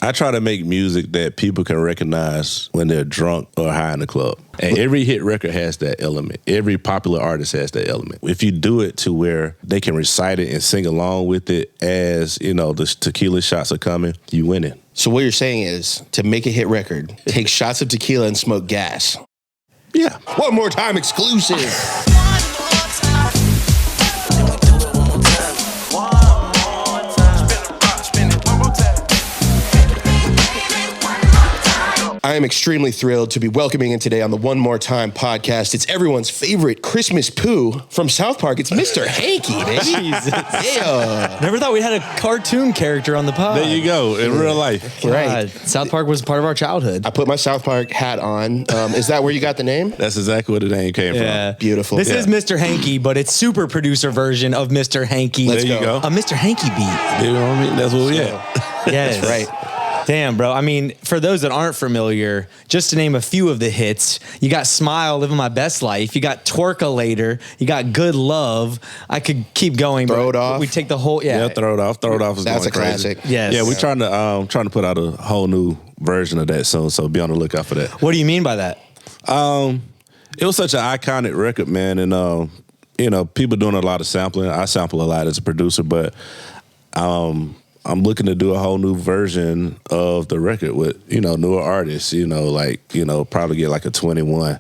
I try to make music that people can recognize when they're drunk or high in the club. And every hit record has that element. Every popular artist has that element. If you do it to where they can recite it and sing along with it as, you know, the tequila shots are coming, you winning. So what you're saying is, to make a hit record, take shots of tequila and smoke gas. Yeah. One more time exclusive. I am extremely thrilled to be welcoming in today on the One More Time podcast. It's everyone's favorite Christmas poo from South Park. It's Mr. Hanky, baby. Jesus. Yeah. Never thought we had a cartoon character on the pod. There you go, in real life. Right. South Park was part of our childhood. I put my South Park hat on. Is that where you got the name? That's exactly where the name came from. Beautiful. This is Mr. Hanky, but it's super producer version of Mr. Hanky. Let's There you go. A Mr. Hanky beat. You know what I mean? That's what we at. Yes. That's right. Damn, bro. I mean, for those that aren't familiar, just to name a few of the hits, you got Smile, Living My Best Life. You got Twerkulator. You got Good Love. I could keep going. Throw It Off. We take the whole, Yeah, Throw It Off. Throw It Off is That's going a crazy. classic. Yes. Yeah, we're trying to put out a whole new version of that soon, so be on the lookout for that. What do you mean by that? It was such an iconic record, man, and you know, people doing a lot of sampling. I sample a lot as a producer, but I'm looking to do a whole new version of the record with, you know, newer artists, you know, like, you know, probably get like a 21.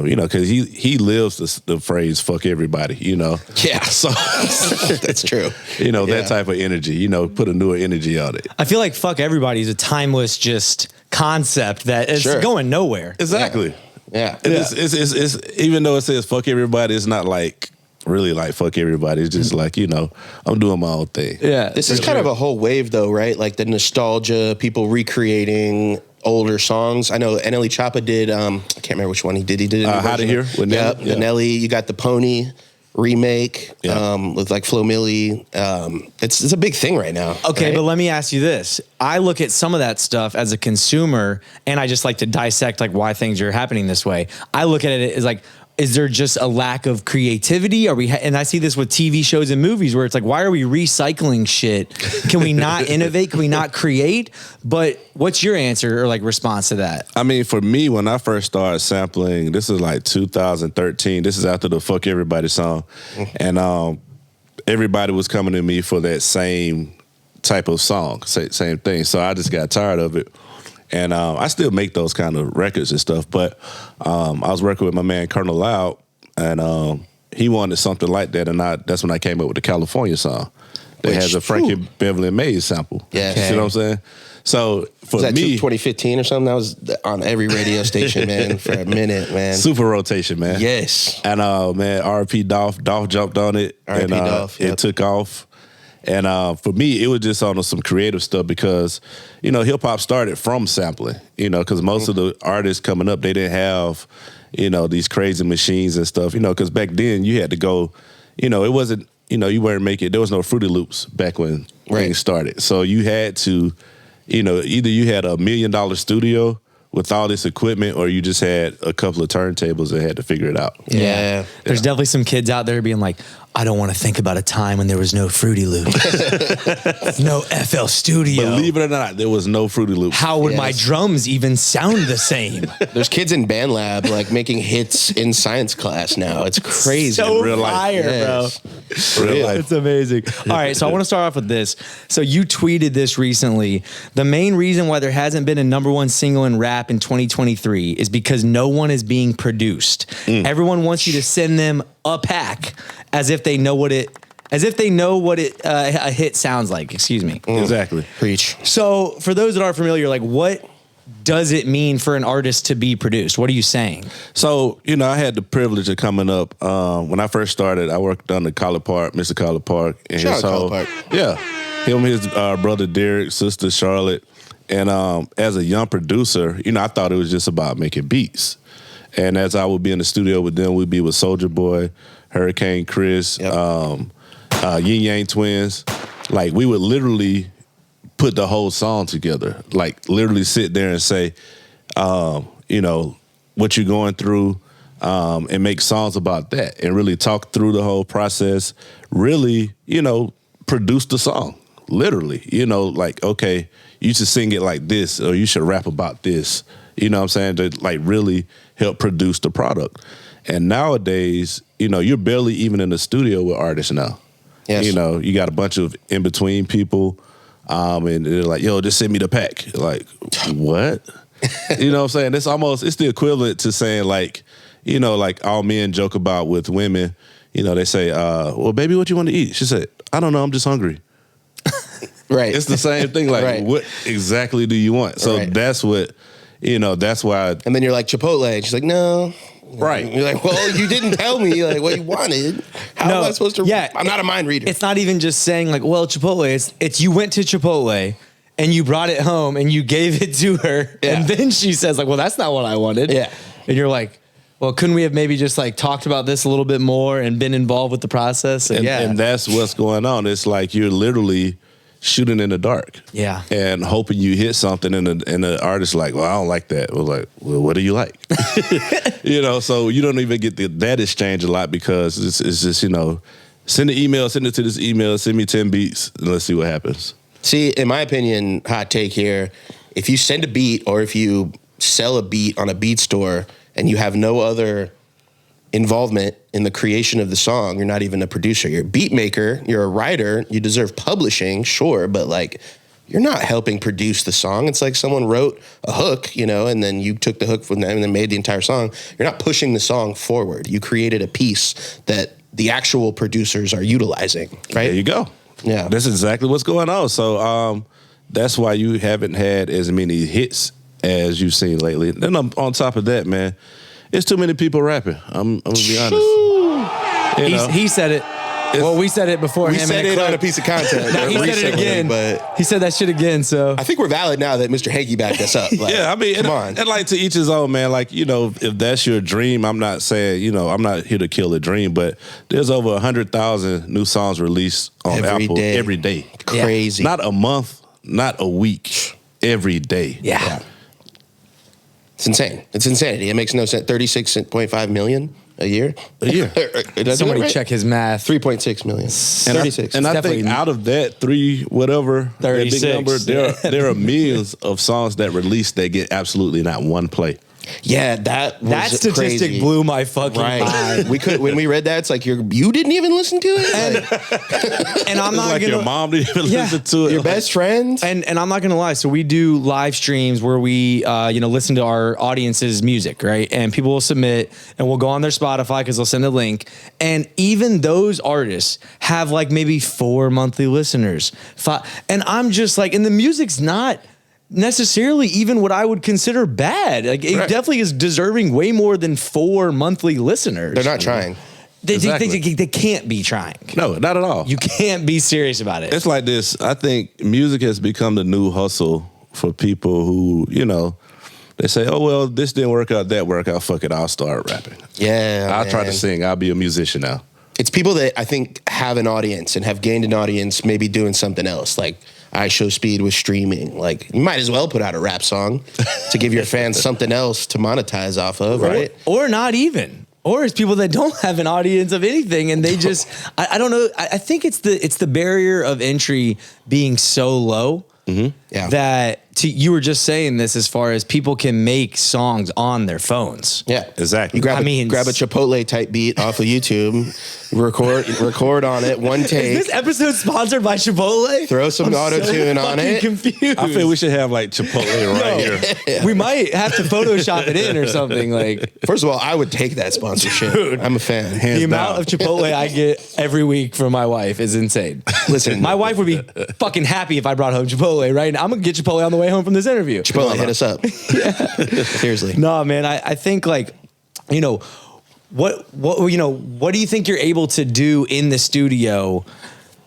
You know, because he lives the phrase "fuck everybody," you know. Yeah, So that's true. You know, that type of energy. You know, put a newer energy on it. I feel like fuck everybody is a timeless just concept that is going nowhere. Exactly. Yeah. It's even though it says "fuck everybody," it's not like really like "fuck everybody." It's just like, you know, I'm doing my own thing. Yeah. This is kind of a whole wave, though, right? Like the nostalgia, people recreating older songs. I know NLE Choppa did. I can't remember which one he did. He did How to Hear with Nelly. the Nelly. You got the Pony remake with like Flo Milli. It's a big thing right now. Okay, right? but let me ask you this. I look at some of that stuff as a consumer, and I just like to dissect like why things are happening this way. I look at it as like, is there just a lack of creativity? Are we? And I see this with TV shows and movies where it's like, why are we recycling shit? Can we not innovate? Can we not create? But what's your answer or like response to that? I mean, for me, when I first started sampling, this is like 2013. This is after the "Fuck Everybody" song, and everybody was coming to me for that same type of song, same thing. So I just got tired of it. And I still make those kind of records and stuff, but I was working with my man Colonel Loud, and he wanted something like that, and that's when I came up with the California song that has a Frankie Beverly and Mays sample. Yeah. You see what I'm saying? So for was that me, 2015 or something? That was on every radio station, man, for a minute, man. super rotation, man. Yes. And man, R.P. Dolph jumped on it, R.I.P. and Dolph, it took off. And for me, it was just on some creative stuff because, you know, hip hop started from sampling, you know, because most of the artists coming up, they didn't have, you know, these crazy machines and stuff, you know, because back then you had to go, you know, it wasn't, you know, you weren't making, there was no Fruity Loops back when things started. So you had to, you know, either you had $1 million studio with all this equipment, or you just had a couple of turntables and had to figure it out. Yeah. There's definitely some kids out there being like, I don't want to think about a time when there was no Fruity Loops. No FL Studio. Believe it or not, there was no Fruity Loops. How would my drums even sound the same? There's kids in band lab like making hits in science class now. It's crazy. So in real life. fire, Yes. bro. Real life. It's amazing. All right, so I want to start off with this. So you tweeted this recently. The main reason why there hasn't been a #1 single in rap in 2023 is because no one is being produced. Everyone wants you to send them a pack as if they know what it a hit sounds like. Excuse me. Exactly. Preach. So for those that aren't familiar, like what does it mean for an artist to be produced? What are you saying? So, you know, I had the privilege of coming up. When I first started, I worked under Collar Park, Mr. Collar Park. And Shout out Collar Park. Yeah. Him, his brother Derek, sister Charlotte. And as a young producer, you know, I thought it was just about making beats. And as I would be in the studio with them, we'd be with Soulja Boy, Hurricane Chris, Yin Yang Twins. Like, we would literally put the whole song together. Like, literally sit there and say, you know, what you're going through, and make songs about that and really talk through the whole process. Really, you know, produce the song. Literally, you know, like, okay, you should sing it like this, or you should rap about this. You know what I'm saying? To like really help produce the product. And nowadays, you know, you're barely even in the studio with artists now. Yes. You know, you got a bunch of in-between people, and they're like, yo, just send me the pack. Like, what? You know what I'm saying? It's the equivalent to saying like, you know, like all men joke about with women, you know, they say, well, baby, what you want to eat? She said, I don't know, I'm just hungry. Right. It's the same thing. Like, Right. what exactly do you want? So Right. that's what, you know, that's why. And then you're like, Chipotle. And she's like, no. Right. You're like, well, you didn't tell me like what you wanted. How am I supposed to? Yeah, I'm not a mind reader. It's not even just saying like, well, Chipotle. It's you went to Chipotle and you brought it home and you gave it to her, Yeah. and then she says like, well, that's not what I wanted. Yeah. And you're like, well, couldn't we have maybe just like talked about this a little bit more and been involved with the process? And that's what's going on. It's like you're literally shooting in the dark. Yeah. And hoping you hit something, and the artist's like, well, I don't like that. We're like, well, what do you like? You know, so you don't even get that exchange a lot, because it's just, you know, send an email, send it to this email, send me 10 beats, and let's see what happens. See, in my opinion, hot take here, if you send a beat or if you sell a beat on a beat store and you have no other involvement in the creation of the song, you're not even a producer. You're a beat maker, you're a writer, you deserve publishing, sure, but like you're not helping produce the song. It's like someone wrote a hook, you know, and then you took the hook from them and then made the entire song. You're not pushing the song forward. You created a piece that the actual producers are utilizing, right? There you go. Yeah. That's exactly what's going on. So that's why you haven't had as many hits as you've seen lately. Then on top of that, man, it's too many people rapping. I'm gonna be honest. You know? He said it. Well, we said it before. We him said and it Clip. on a piece of content. He said it recently, again. but He said that shit again. So I think we're valid now that Mr. Hanky backed us up. Like, Yeah, I mean, come on. and like to each his own, man. Like, you know, if that's your dream, I'm not saying, you know, I'm not here to kill a dream, but there's over 100,000 new songs released on Every Apple day. every day. Crazy. Not a month, not a week, every day. yeah. It's insane. It's insanity. It makes no sense. 36.5 million a year. A year. Did I do Somebody that right? check his math. 3.6 million. 36. And I definitely- think out of that, that big 36. number, there are millions of songs that release that get absolutely not one play. Yeah, that was That statistic crazy. blew my fucking Right. mind. We could when we read that, it's like you didn't even listen to it. Like, And I'm It's not like gonna. your mom didn't even Yeah. listen to it. your Like, best friend. And I'm not gonna lie. So we do live streams where we, listen to our audience's music, right? And people will submit, and we'll go on their Spotify because they'll send a link. And even those artists have like maybe 4 monthly listeners. And I'm just like, and the music's not necessarily even what I would consider bad. Like it Right. definitely is deserving way more than 4 monthly listeners. They're not trying. Exactly. They can't be trying. No, not at all. You can't be serious about it. It's like this. I think music has become the new hustle for people who, you know, they say, oh, well, this didn't work out, that worked out. Fuck it, I'll start rapping. Yeah, I'll try to man. sing. I'll be a musician now. It's people that I think have an audience and have gained an audience maybe doing something else. Like I Show Speed with streaming. Like you might as well put out a rap song to give your fans something else to monetize off of, right? Or not even. Or it's people that don't have an audience of anything, and they just I don't know. I think it's the barrier of entry being so low Yeah. that you were just saying this as far as people can make songs on their phones. Yeah, Exactly. You grab I mean, grab a Chipotle type beat off of YouTube, record on it, one Is take, this episode sponsored by Chipotle? throw some auto tune on fucking it. Confused. I feel we should have like Chipotle right here. We might have to Photoshop it in or something. Like First of all, I would take that sponsorship. I'm a fan. Hands the amount down. of Chipotle I get every week from my wife is insane. Listen, My wife would be fucking happy if I brought home Chipotle, right? I'm gonna get Chipotle on the way home from this interview. Chipotle, hit us up. Seriously. No, man, I think like, what do you think you're able to do in the studio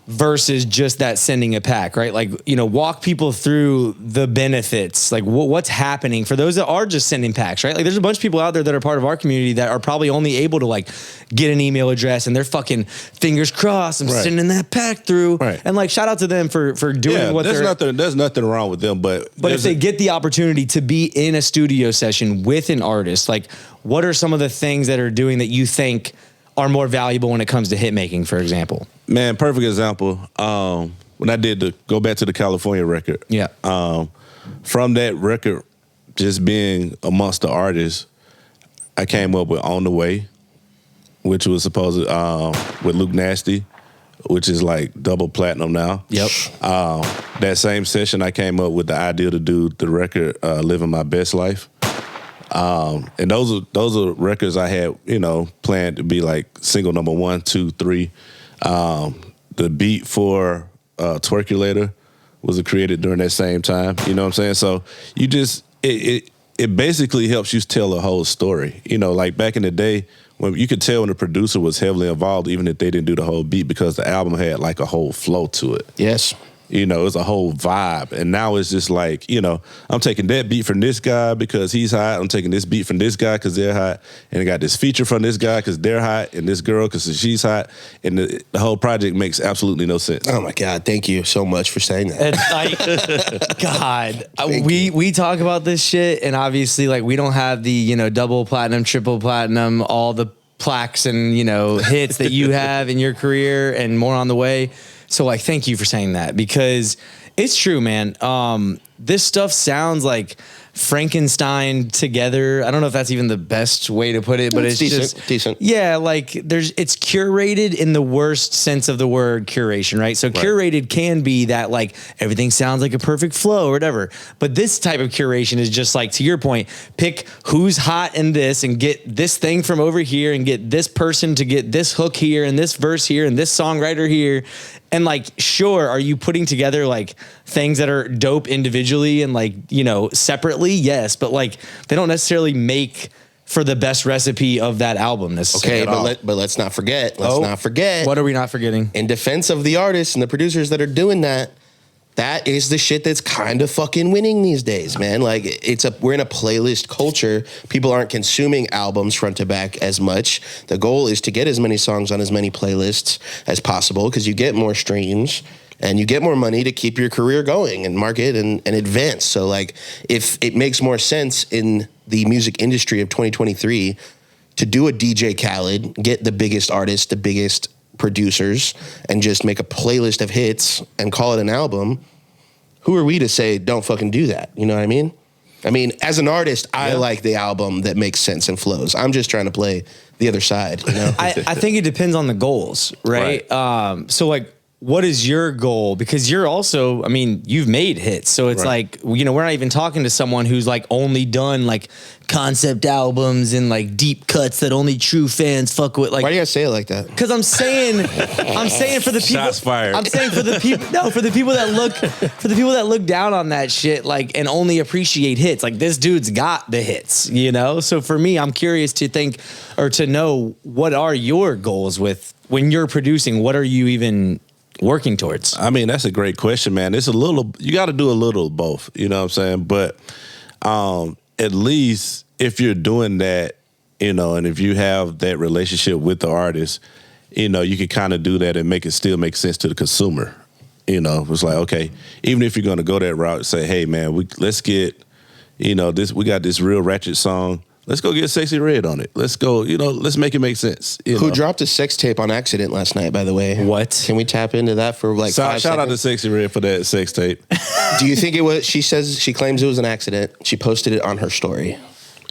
versus just that sending a pack, right? Like, walk people through the benefits, like what's happening for those that are just sending packs, right? Like there's a bunch of people out there that are part of our community that are probably only able to like get an email address and they're fucking fingers crossed. I'm Right. sending that pack through. Right. And like, shout out to them for doing Yeah, what there's they're... nothing wrong with them, but But if they get the opportunity to be in a studio session with an artist, like what are some of the things that are doing that you think are more valuable when it comes to hit making, for example? man, perfect example. when I did the go back to the California record. Yeah. From that record, just being amongst the artists, I came up with On the Way, which was supposed with Luke Nasty, which is like double platinum now. Yep. That same session, I came up with the idea to do the record Living My Best Life. And those are records I had, planned to be like single number 1, 2, 3. The beat for Twerkulator was created during that same time. You know what I'm saying? So you just it basically helps you tell a whole story. Like back in the day when you could tell when the producer was heavily involved, even if they didn't do the whole beat, because the album had like a whole flow to it. Yes. It's a whole vibe. And now it's just like, I'm taking that beat from this guy because he's hot. I'm taking this beat from this guy because they're hot. And I got this feature from this guy because they're hot, and this girl because she's hot. And the whole project makes absolutely no sense. Oh my God. Thank you so much for saying that. God, we talk about this shit, and obviously like we don't have the, double platinum, triple platinum, all the plaques and, hits that you have in your career and more on the way. So like, thank you for saying that, because it's true, man. This stuff sounds like Frankenstein together. I don't know if that's even the best way to put it, but it's decent. Yeah, like it's curated in the worst sense of the word curation, right? So curated can be that like everything sounds like a perfect flow or whatever. But this type of curation is just like, to your point, pick who's hot in this and get this thing from over here and get this person to get this hook here and this verse here and this songwriter here. And like, sure, are you putting together like things that are dope individually and like, separately? Yes. But like, they don't necessarily make for the best recipe of that album necessarily. Okay, but let's not forget. Not forget. What are we not forgetting? In defense of the artists and the producers that are doing that, that is the shit that's kind of fucking winning these days, man. Like we're in a playlist culture. People aren't consuming albums front to back as much. The goal is to get as many songs on as many playlists as possible, because you get more streams and you get more money to keep your career going and market and advance. So like, if it makes more sense in the music industry of 2023 to do a DJ Khaled, get the biggest artists, the biggest producers, and just make a playlist of hits and call it an album, who are we to say don't fucking do that? You know what I mean? I mean, as an artist, I like the album that makes sense and flows. I'm just trying to play the other side, I think it depends on the goals, right? So like, what is your goal? Because you're also, I mean, you've made hits. So it's like, we're not even talking to someone who's like only done like concept albums and like deep cuts that only true fans fuck with. Like, why do you guys say it like that? Because I'm saying for the people. Shots fired. I'm saying for the people. No, for the people that look down on that shit, like, and only appreciate hits. Like, this dude's got the hits, So for me, I'm curious to think or to know, what are your goals with when you're producing? What are you even working towards? I mean, that's a great question, man. It's you got to do a little of both, you know what I'm saying? But at least if you're doing that, and if you have that relationship with the artist, you can kind of do that and make it still make sense to the consumer. It's like, okay, even if you're going to go that route, say, hey, man, let's get, this, we got this real ratchet song. Let's go get Sexy Red on it. Let's go, let's make it make sense. Who dropped a sex tape on accident last night, by the way? What? Can we tap into that for like 5 seconds? Shout out to Sexy Red for that sex tape. Do you think it was, she claims it was an accident. She posted it on her story.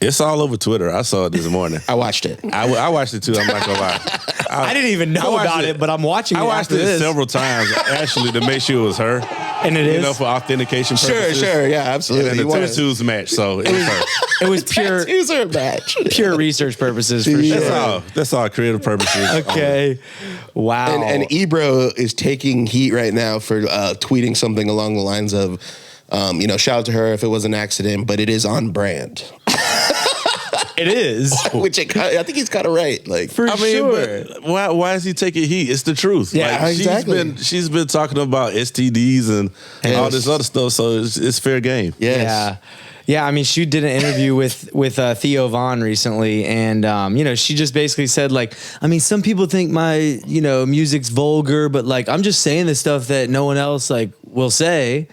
It's all over Twitter. I saw it this morning. I watched it. I watched it too. I'm not gonna lie. I didn't even know about it, but I'm watching it. I watched it several times actually to make sure it was her. And it is for authentication purposes. Sure, yeah, absolutely. And then the tattoos match, so it was her. It was pure tattoos are a match. Pure research purposes for sure. That's all creative purposes. Okay. Wow. And Ebro is taking heat right now for tweeting something along the lines of, shout out to her if it was an accident, but it is on brand. It is. Which I think he's kind of right. Like, for sure. But why is he taking heat? It's the truth. Yeah, exactly. She's been talking about STDs and all this other stuff, so it's fair game. Yes. Yeah, I mean, she did an interview with Theo Von recently, and she just basically said, like, I mean, some people think my music's vulgar, but like, I'm just saying the stuff that no one else like will say.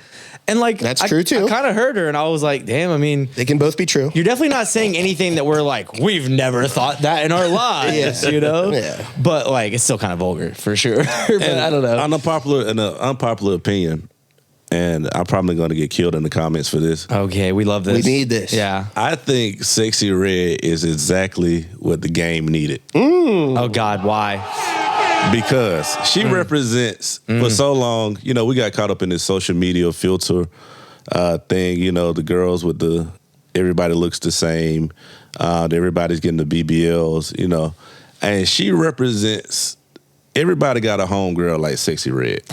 And like, That's true too. I kind of heard her and I was like, damn, I mean, They can both be true. you're definitely not saying anything that we're like, we've never thought that in our lives, you know? Yeah. But like, it's still kind of vulgar for sure. But I don't know. An unpopular opinion, and I'm probably going to get killed in the comments for this. Okay, we love this. We need this. Yeah. I think Sexy Red is exactly what the game needed. Oh God, why? Because she represents for so long, you know, we got caught up in this social media filter thing, you know, the girls with the everybody looks the same, everybody's getting the BBLs, you know, and she represents everybody got a homegirl like Sexy Red.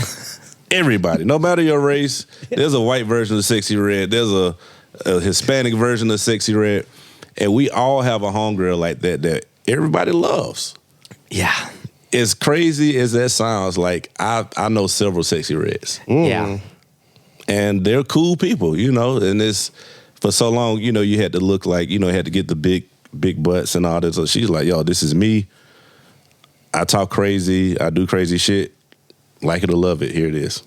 Everybody, no matter your race, there's a white version of Sexy Red, there's a Hispanic version of Sexy Red, and we all have a homegirl like that everybody loves. Yeah. As crazy as that sounds, like I know several Sexy Reds. Yeah. And they're cool people, you know, and it's for so long, you know, you had to look like, you know, had to get the big butts and all this. So she's like, yo, this is me. I talk crazy. I do crazy shit. Like it or love it. Here it is.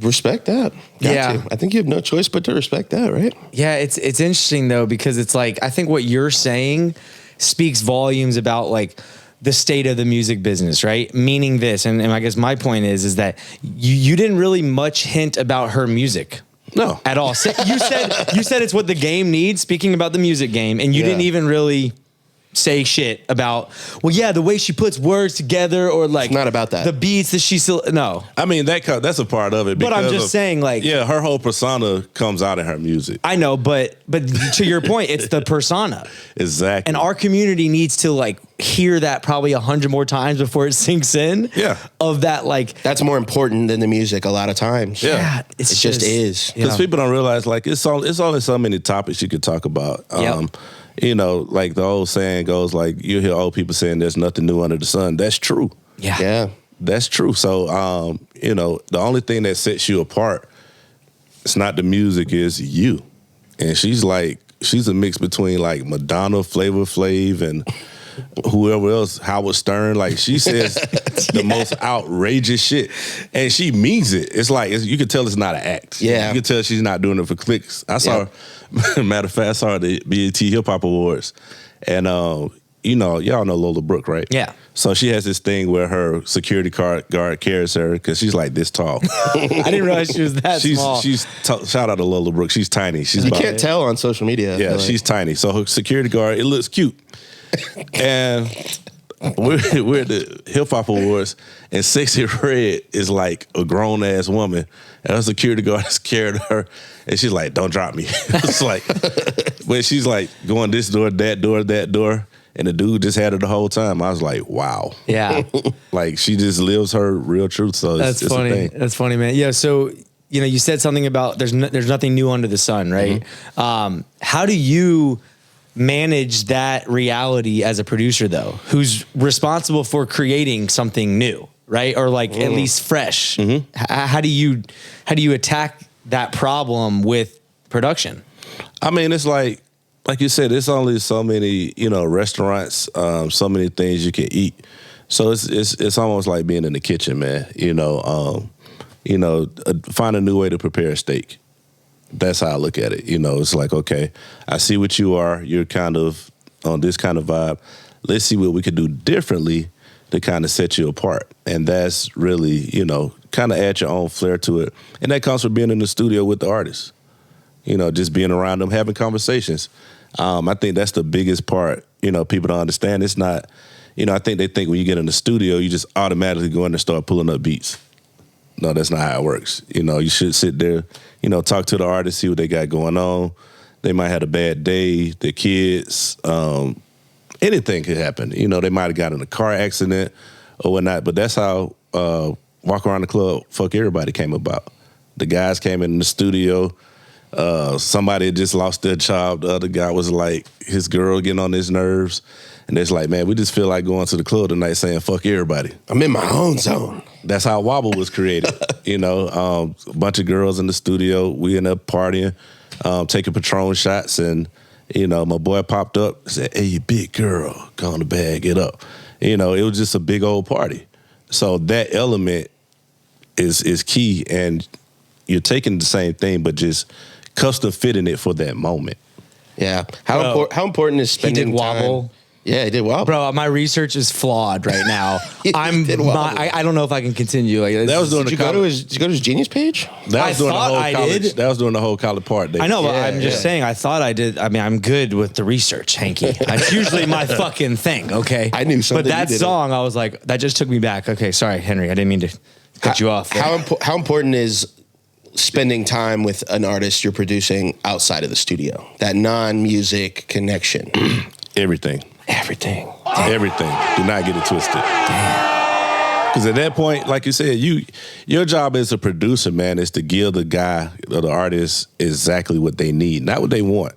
Respect that. Got Yeah. to. I think you have no choice but to respect that, right? Yeah, it's interesting though, because it's like, I think what you're saying speaks volumes about like the state of the music business, right? Meaning this, and I guess my point is that you didn't really much hint about her music. No. At all. You said it's what the game needs, speaking about the music game, and you didn't even really say shit about, well, yeah, the way she puts words together or like It's not about that. the beats that she still, no. I mean, that's a part of it. But I'm because just saying, like, yeah, her whole persona comes out in her music. I know, but to your point, it's the persona. Exactly. And our community needs to like hear that probably 100 more times before it sinks in. Yeah. Of that, like, That's more important than the music a lot of times. Yeah. It just is. Yeah. Because people don't realize, like, it's only so many topics you could talk about. Yep. You know, like the old saying goes, like, you hear old people saying there's nothing new under the sun. That's true. Yeah. Yeah. That's true. So, you know, the only thing that sets you apart, it's not the music, is you. And she's a mix between like Madonna, Flavor Flav, and whoever else, Howard Stern. Like, she says the most outrageous shit, and she means it. It's like you can tell it's not an act. Yeah. You can tell she's not doing it for clicks. I saw her, matter of fact, I saw her at the BET Hip Hop Awards, and you know, y'all know Lola Brooke, right? Yeah. So she has this thing where her security guard carries her because she's like this tall. I didn't realize she was that small. Shout out to Lola Brooke. She's tiny. She's You about, can't tell on social media. yeah, like, she's tiny. So her security guard, it looks cute. And we're at the Hip Hop Awards, and Sexy Red is like a grown ass woman, and her security guard has carried her, and she's like, "Don't drop me." It's like when she's like going this door, that door, and the dude just had her the whole time. I was like, "Wow." Yeah. Like, she just lives her real truth. So That's it's funny. a thing. That's funny, man. Yeah. So, you know, you said something about there's nothing new under the sun, right? How do you manage that reality as a producer, though, who's responsible for creating something new, right? Or like at least fresh. How do you attack that problem with production? I mean, it's like you said, it's only so many, you know, restaurants, so many things you can eat. So it's almost like being in the kitchen, man. You know, find a new way to prepare a steak. That's how I look at it. You know, it's like, okay, I see what you are. You're kind of on this kind of vibe. Let's see what we could do differently to kind of set you apart. And that's really, you know, kind of add your own flair to it. And that comes from being in the studio with the artists. You know, just being around them, having conversations. I think that's the biggest part. You know, people don't understand. It's not, you know, I think they think when you get in the studio, you just automatically go in and start pulling up beats. No, that's not how it works. You know, you should sit there, you know, talk to the artist, see what they got going on. They might have a bad day, their kids, anything could happen. You know, they might have got in a car accident or whatnot, but that's how Walk Around the Club, Fuck Everybody came about. The guys came in the studio, somebody had just lost their job. The other guy was like, his girl getting on his nerves. And it's like, man, we just feel like going to the club tonight saying, fuck everybody. I'm in my own zone. That's how Wobble was created. You know, a bunch of girls in the studio. We ended up partying, taking Patron shots. And, you know, my boy popped up and said, hey, you big girl, go on the bag, get up. You know, it was just a big old party. So that element is key. And, you're taking the same thing, but just custom fitting it for that moment. Yeah. How important is He spending did wobble. time? Yeah, he did wobble. Bro, my research is flawed right now. I don't know if I can continue. Like That was during Did the you go to his Genius page? That I was during the thought whole I college. did. That was during the whole college part day. I know, but Yeah, I'm just saying, I thought I did. I mean, I'm good with the research, Hanky. That's usually my fucking thing, okay? I knew something But that you did. song, I was like, that just took me back. Okay, sorry, Henry. I didn't mean to cut you off. How important is spending time with an artist you're producing outside of the studio? That non-music connection. Everything. Everything. Everything. Do not get it twisted. Because at that point, like you said, your job as a producer, man, is to give the guy or the artist exactly what they need, not what they want.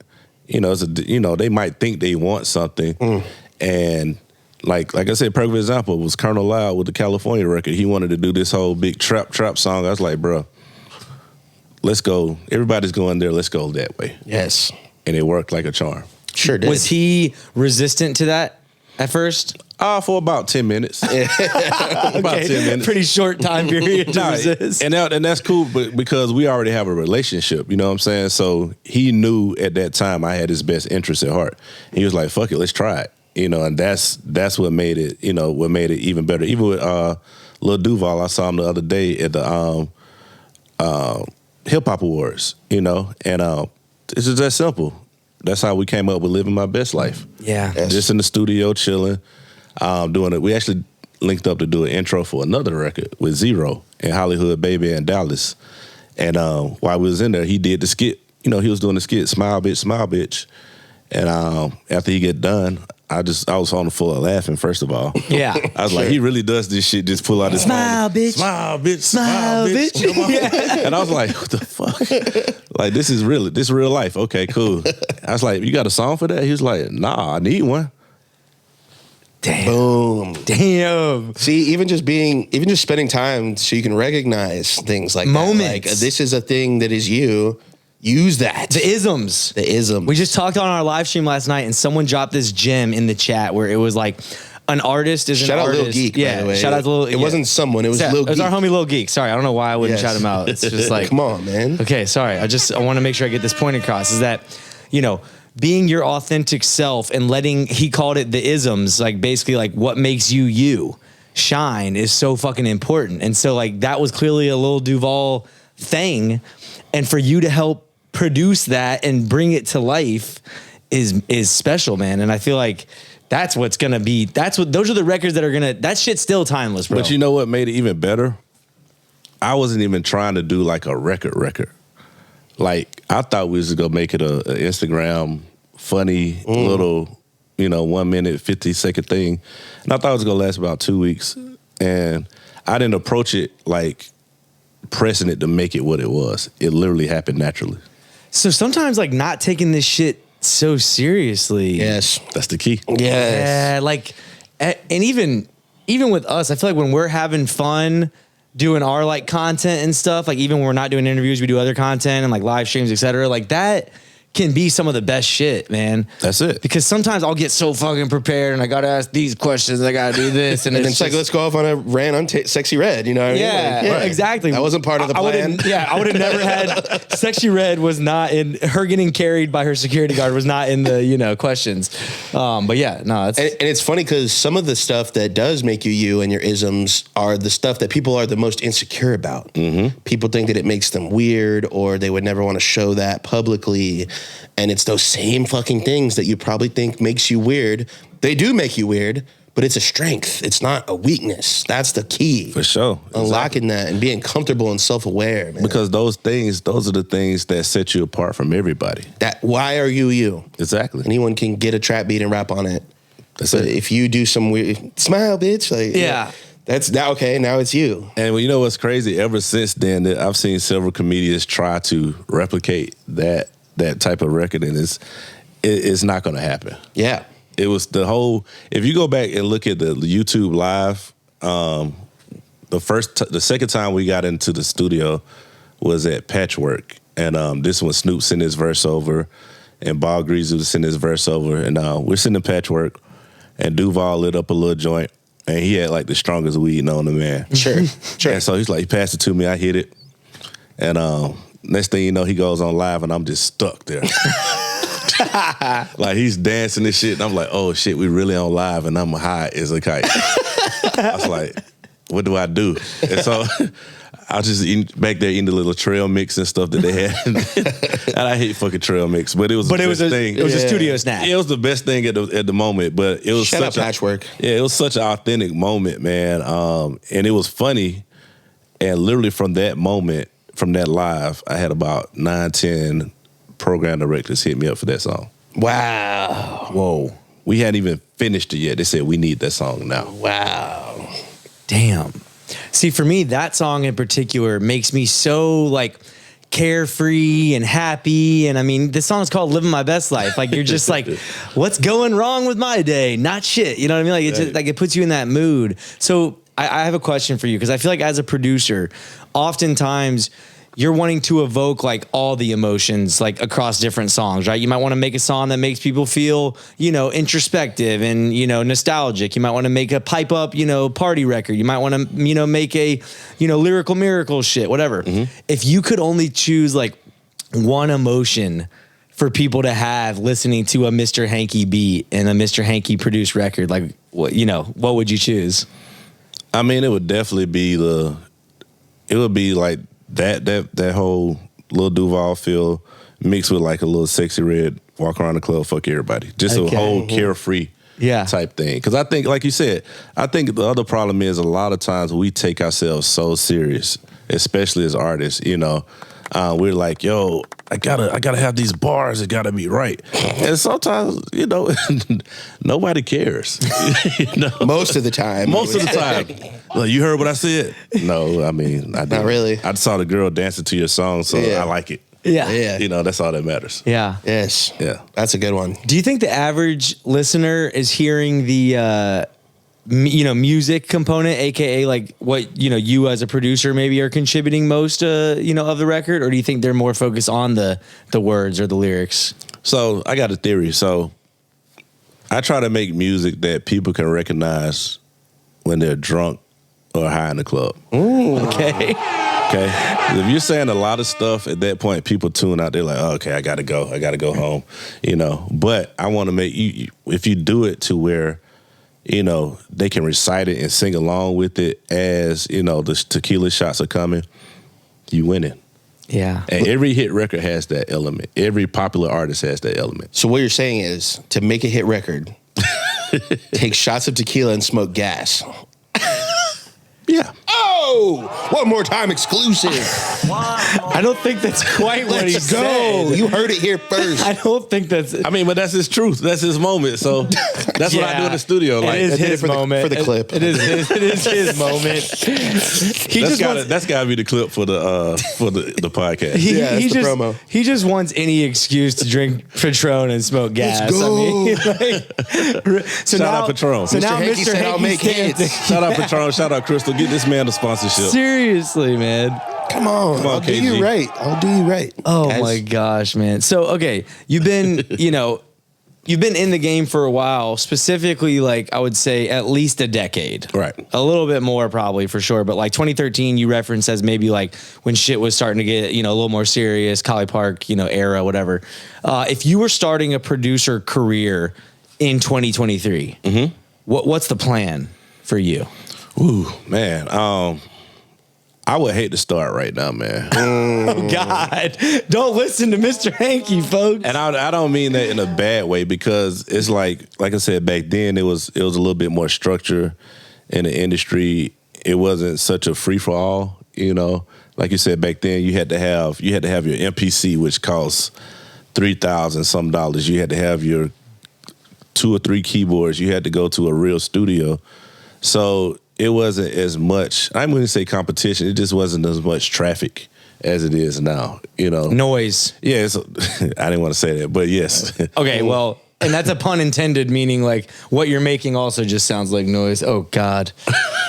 They might think they want something, and like I said, perfect example was Colonel Loud with the California record. He wanted to do this whole big trap song. I was like, bro, let's go. Everybody's going there. Let's go that way. Yes. And it worked like a charm. Sure did. Was he resistant to that at first? For about 10 minutes. About 10 minutes. Pretty short time period to Nah, resist. and that's cool, but because we already have a relationship, you know what I'm saying? So he knew at that time I had his best interest at heart. And he was like, fuck it, let's try it. And that's what made it, even better. Even with Lil Duval, I saw him the other day at the Hip Hop Awards, and it's just that simple. That's how we came up with Living My Best Life. Yeah. Yes. Just in the studio chilling, doing it. We actually linked up to do an intro for another record with Zero and Hollywood Baby and Dallas. And while we was in there, he did the skit. He was doing the skit, Smile Bitch. And after he get done, I was on the floor laughing, first of all. Yeah. I was like, he really does this shit, just pull out his Smile, phone. bitch. Smile, bitch. Smile, bitch. Come on. Yeah. And I was like, what the fuck? Like, this is real life. Okay, cool. I was like, you got a song for that? He was like, nah, I need one. Damn. Boom. Damn. See, even just spending time so you can recognize things like Moments. that. Like, this is a thing that is you. Use that. The isms. The ism. We just talked on our live stream last night, and someone dropped this gem in the chat where it was like, an artist is Shout an out artist. Lil Geek, yeah, by the way. shout out to Lil. It wasn't someone. It was Lil Geek. It was our homie Lil Geek. Sorry, I don't know why I wouldn't Yes. shout him out. It's just like, Come on, man. okay, sorry. I want to make sure I get this point across. Is that, being your authentic self and he called it the isms, like basically like what makes you shine is so fucking important. And so like that was clearly a Lil Duval thing, and for you to help produce that and bring it to life is special, man. And I feel like those are the records that are gonna, that shit's still timeless, bro. But you know what made it even better? I wasn't even trying to do like a record. Like, I thought we was just gonna make it a Instagram funny little, 1 minute, 50-second thing. And I thought it was gonna last about 2 weeks. And I didn't approach it like pressing it to make it what it was. It literally happened naturally. So sometimes like not taking this shit so seriously. Yes. That's the key. Yes. Yeah, like, and even with us, I feel like when we're having fun doing our like content and stuff, like even when we're not doing interviews, we do other content and like live streams, etc. Like that can be some of the best shit, man. That's it. Because sometimes I'll get so fucking prepared and I gotta ask these questions, I gotta do this, and And it's it's like, just- let's go off on a rant on Sexy Red. You know what I mean? yeah, Like, exactly. That wasn't part of the plan. I would have never had Sexy Red was not in her getting carried by her security guard was not in the questions. But yeah, no, it's And it's funny because some of the stuff that does make you and your isms are the stuff that people are the most insecure about. Mm-hmm. People think that it makes them weird or they would never want to show that publicly. And it's those same fucking things that you probably think makes you weird. They do make you weird, but it's a strength. It's not a weakness. That's the key. For sure. Unlocking that and being comfortable and self-aware, man. Because those are the things that set you apart from everybody. Why are you? Exactly. Anyone can get a trap beat and rap on it. That's But it. if you do some weird smile, bitch, like Yeah. that's now okay. Now it's you. And you know what's crazy? Ever since then, I've seen several comedians try to replicate that type of record, and it's not going to happen. Yeah. It was the whole. If you go back and look at the YouTube live, the second time we got into the studio was at Patchwork, and this one Snoop sent his verse over, and Ball Greasy was sending his verse over, and we're sitting in Patchwork, and Duval lit up a little joint, and he had like the strongest weed known to man. Sure. Sure. And so he's like, he passed it to me, I hit it. And next thing you know, he goes on live, and I'm just stuck there. Like he's dancing and shit, and I'm like, oh shit, we really on live, and I'm high as a kite. I was like, what do I do? And so I was just back there eating the little trail mix and stuff that they had. And I hate fucking trail mix, but it was the best thing. It was a studio snack. It was the best thing at the moment, but it was such a Patchwork. Yeah, it was such an authentic moment, man. And it was funny. And literally from that moment, from that live, I had about 9-10 program directors hit me up for that song. Wow. Whoa. We hadn't even finished it yet. They said, we need that song now. Wow. Damn. See, for me, that song in particular makes me so like carefree and happy. And I mean, this song is called Living My Best Life. Like you're just like, what's going wrong with my day? Not shit. You know what I mean? Like, it's just, like it puts you in that mood. So I have a question for you, because I feel like as a producer, oftentimes you're wanting to evoke like all the emotions like across different songs, right? You might want to make a song that makes people feel, introspective and, nostalgic. You might want to make a pipe up, party record. You might want to, make a, lyrical miracle shit, whatever. Mm-hmm. If you could only choose like one emotion for people to have listening to a Mr. Hanky beat and a Mr. Hanky produced record, like what would you choose? I mean, it would definitely be like that whole Lil Duval feel mixed with like a little Sexy Red Walk Around the Club, Fuck Everybody. Just a whole carefree type thing. Because I think, like you said, I think the other problem is a lot of times we take ourselves so serious, especially as artists, we're like, yo, I gotta have these bars. It gotta be right. And sometimes, nobody cares. Most of the time. Most of the time. Like, you heard what I said? No, I mean, I didn't. Not really. I saw the girl dancing to your song, so I like it. Yeah. That's all that matters. Yeah. Yes. Yeah. That's a good one. Do you think the average listener is hearing the music component, aka like what you as a producer maybe are contributing most of the record, or do you think they're more focused on the words or the lyrics? So I got a theory. So I try to make music that people can recognize when they're drunk or high in the club. Ooh, okay. If you're saying a lot of stuff at that point, people tune out. They're like, oh, okay, I gotta go home. But I want to make you, if you do it to where they can recite it and sing along with it as, the tequila shots are coming, you winning. Yeah. And every hit record has that element. Every popular artist has that element. So what you're saying is, to make a hit record, take shots of tequila and smoke gas. Yeah. Oh, one more time exclusive. I don't think that's quite what he said. You heard it here first. I don't think that's. I mean, but that's his truth. That's his moment. So that's what I do in the studio. Like, it is his moment for the clip. It is his moment. That's gotta be the clip for the podcast. Promo. He just wants any excuse to drink Patron and smoke gas. Let's go. I mean, so Shout out Patron. So now Hanky said I'll make hits. Shout out Patron. Shout out Crystal. Get this man a sponsorship. Seriously, man. Come on, I'll do you right. I'll do you right. Oh my gosh, man. So okay, you've been you've been in the game for a while, specifically like I would say at least a decade. Right. A little bit more probably for sure, but like 2013 you referenced as maybe like when shit was starting to get, a little more serious, Collie Park, era, whatever. If you were starting a producer career in 2023, what's the plan for you? Ooh, man. I would hate to start right now, man. Oh God! Don't listen to Mr. Hanky, folks. And I don't mean that in a bad way, because it's like I said, back then it was a little bit more structure in the industry. It wasn't such a free for all, Like you said, back then you had to have your MPC, which costs $3,000 some dollars. You had to have your 2 or 3 keyboards. You had to go to a real studio. So it wasn't as much, I'm going to say competition, it just wasn't as much traffic as it is now, Noise. Yeah, I didn't want to say that, but yes. Okay, well, and that's a pun intended, meaning like what you're making also just sounds like noise. Oh God,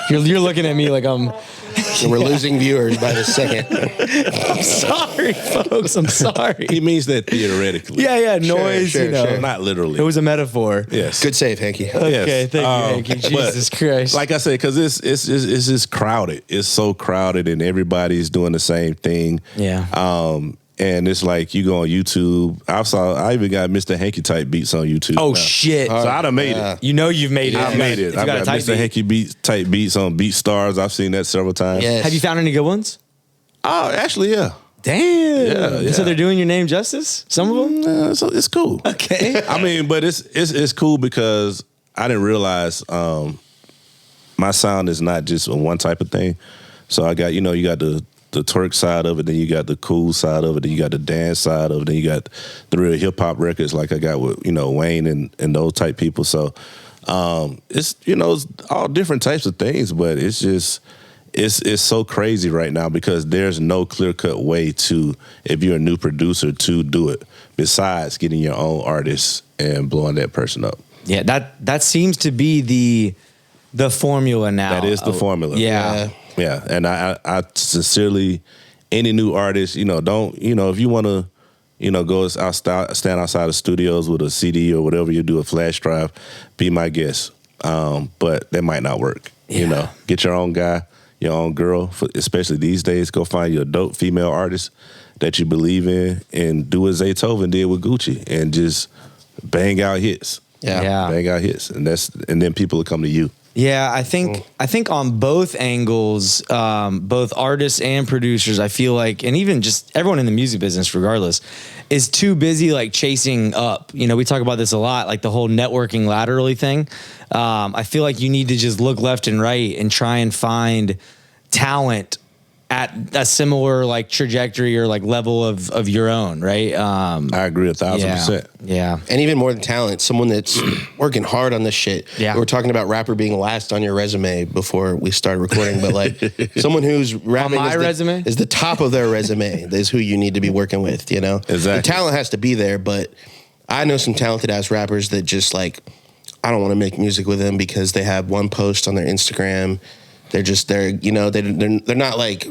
you're looking at me like I'm. So we're losing viewers by the second. I'm sorry, folks. I'm sorry. He means that theoretically. Yeah, noise. Sure, sure. Not literally. It was a metaphor. Yes. Good save, Hanky. Okay, thank you, Hanky. but Jesus Christ. Like I said, because it's just crowded. It's so crowded, and everybody's doing the same thing. Yeah. And it's like you go on YouTube. I even got Mr. Hanky type beats on YouTube. Oh now. shit. So I done made it. You know you've made it. I made it. If you I've got a got type Mr. beat. Hanky type beats on BeatStars. I've seen that several times. Yes. Have you found any good ones? Oh, actually, yeah. Damn. Yeah. So they're doing your name justice? Some of them? So it's cool. Okay. I mean, but it's cool because I didn't realize my sound is not just a one type of thing. So I got, you got the twerk side of it, then you got the cool side of it, then you got the dance side of it, then you got the real hip hop records like I got with, Wayne and those type people. So it's, it's all different types of things, but it's just, it's so crazy right now because there's no clear-cut way to, if you're a new producer, to do it besides getting your own artist and blowing that person up. Yeah, that seems to be the formula now. That is the formula. Yeah. Yeah, and I sincerely, any new artist, don't, if you want to, go stand outside of studios with a CD or whatever you do, a flash drive, be my guest. But that might not work. Yeah. Get your own guy, your own girl, especially these days. Go find you a dope female artist that you believe in and do what Zaytoven did with Gucci and just bang out hits. Yeah. Bang out hits. And then people will come to you. Yeah, I think on both angles, both artists and producers, I feel like, and even just everyone in the music business, regardless, is too busy like chasing up. We talk about this a lot, like the whole networking laterally thing. I feel like you need to just look left and right and try and find talent at a similar like trajectory or like level of your own, right? I agree 1,000%. Yeah. And even more than talent, someone that's working hard on this shit. Yeah. We were talking about rapper being last on your resume before we started recording, but like someone who's rapping On my resume? is the top of their resume is who you need to be working with, Exactly. The talent has to be there, but I know some talented ass rappers that just like, I don't want to make music with them because they have one post on their Instagram. They're not like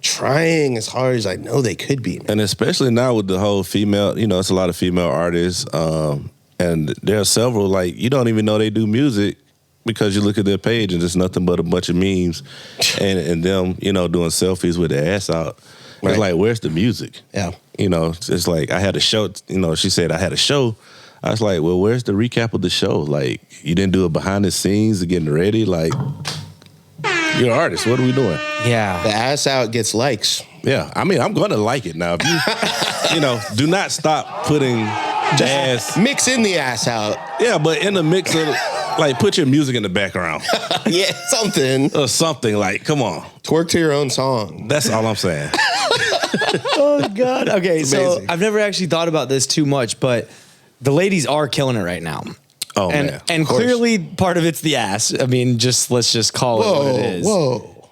trying as hard as I know they could be. And especially now with the whole female, it's a lot of female artists. And there are several, like, you don't even know they do music because you look at their page and it's nothing but a bunch of memes and them, doing selfies with their ass out. Right. It's like, where's the music? Yeah. It's like I had a show, she said I had a show. I was like, well, where's the recap of the show? Like, you didn't do it behind the scenes of getting ready? Like, you're an artist. What are we doing? Yeah. The ass out gets likes. Yeah. I mean, I'm going to like it now. If you, do not stop putting ass. Mix in the ass out. Yeah, but in the mix of, like, put your music in the background. Yeah, something. Or something, like, come on. Twerk to your own song. That's all I'm saying. Oh God. Okay, so amazing. I've never actually thought about this too much, but the ladies are killing it right now. Oh, and man. and clearly part of it's the ass. I mean, let's just call it what it is. Whoa.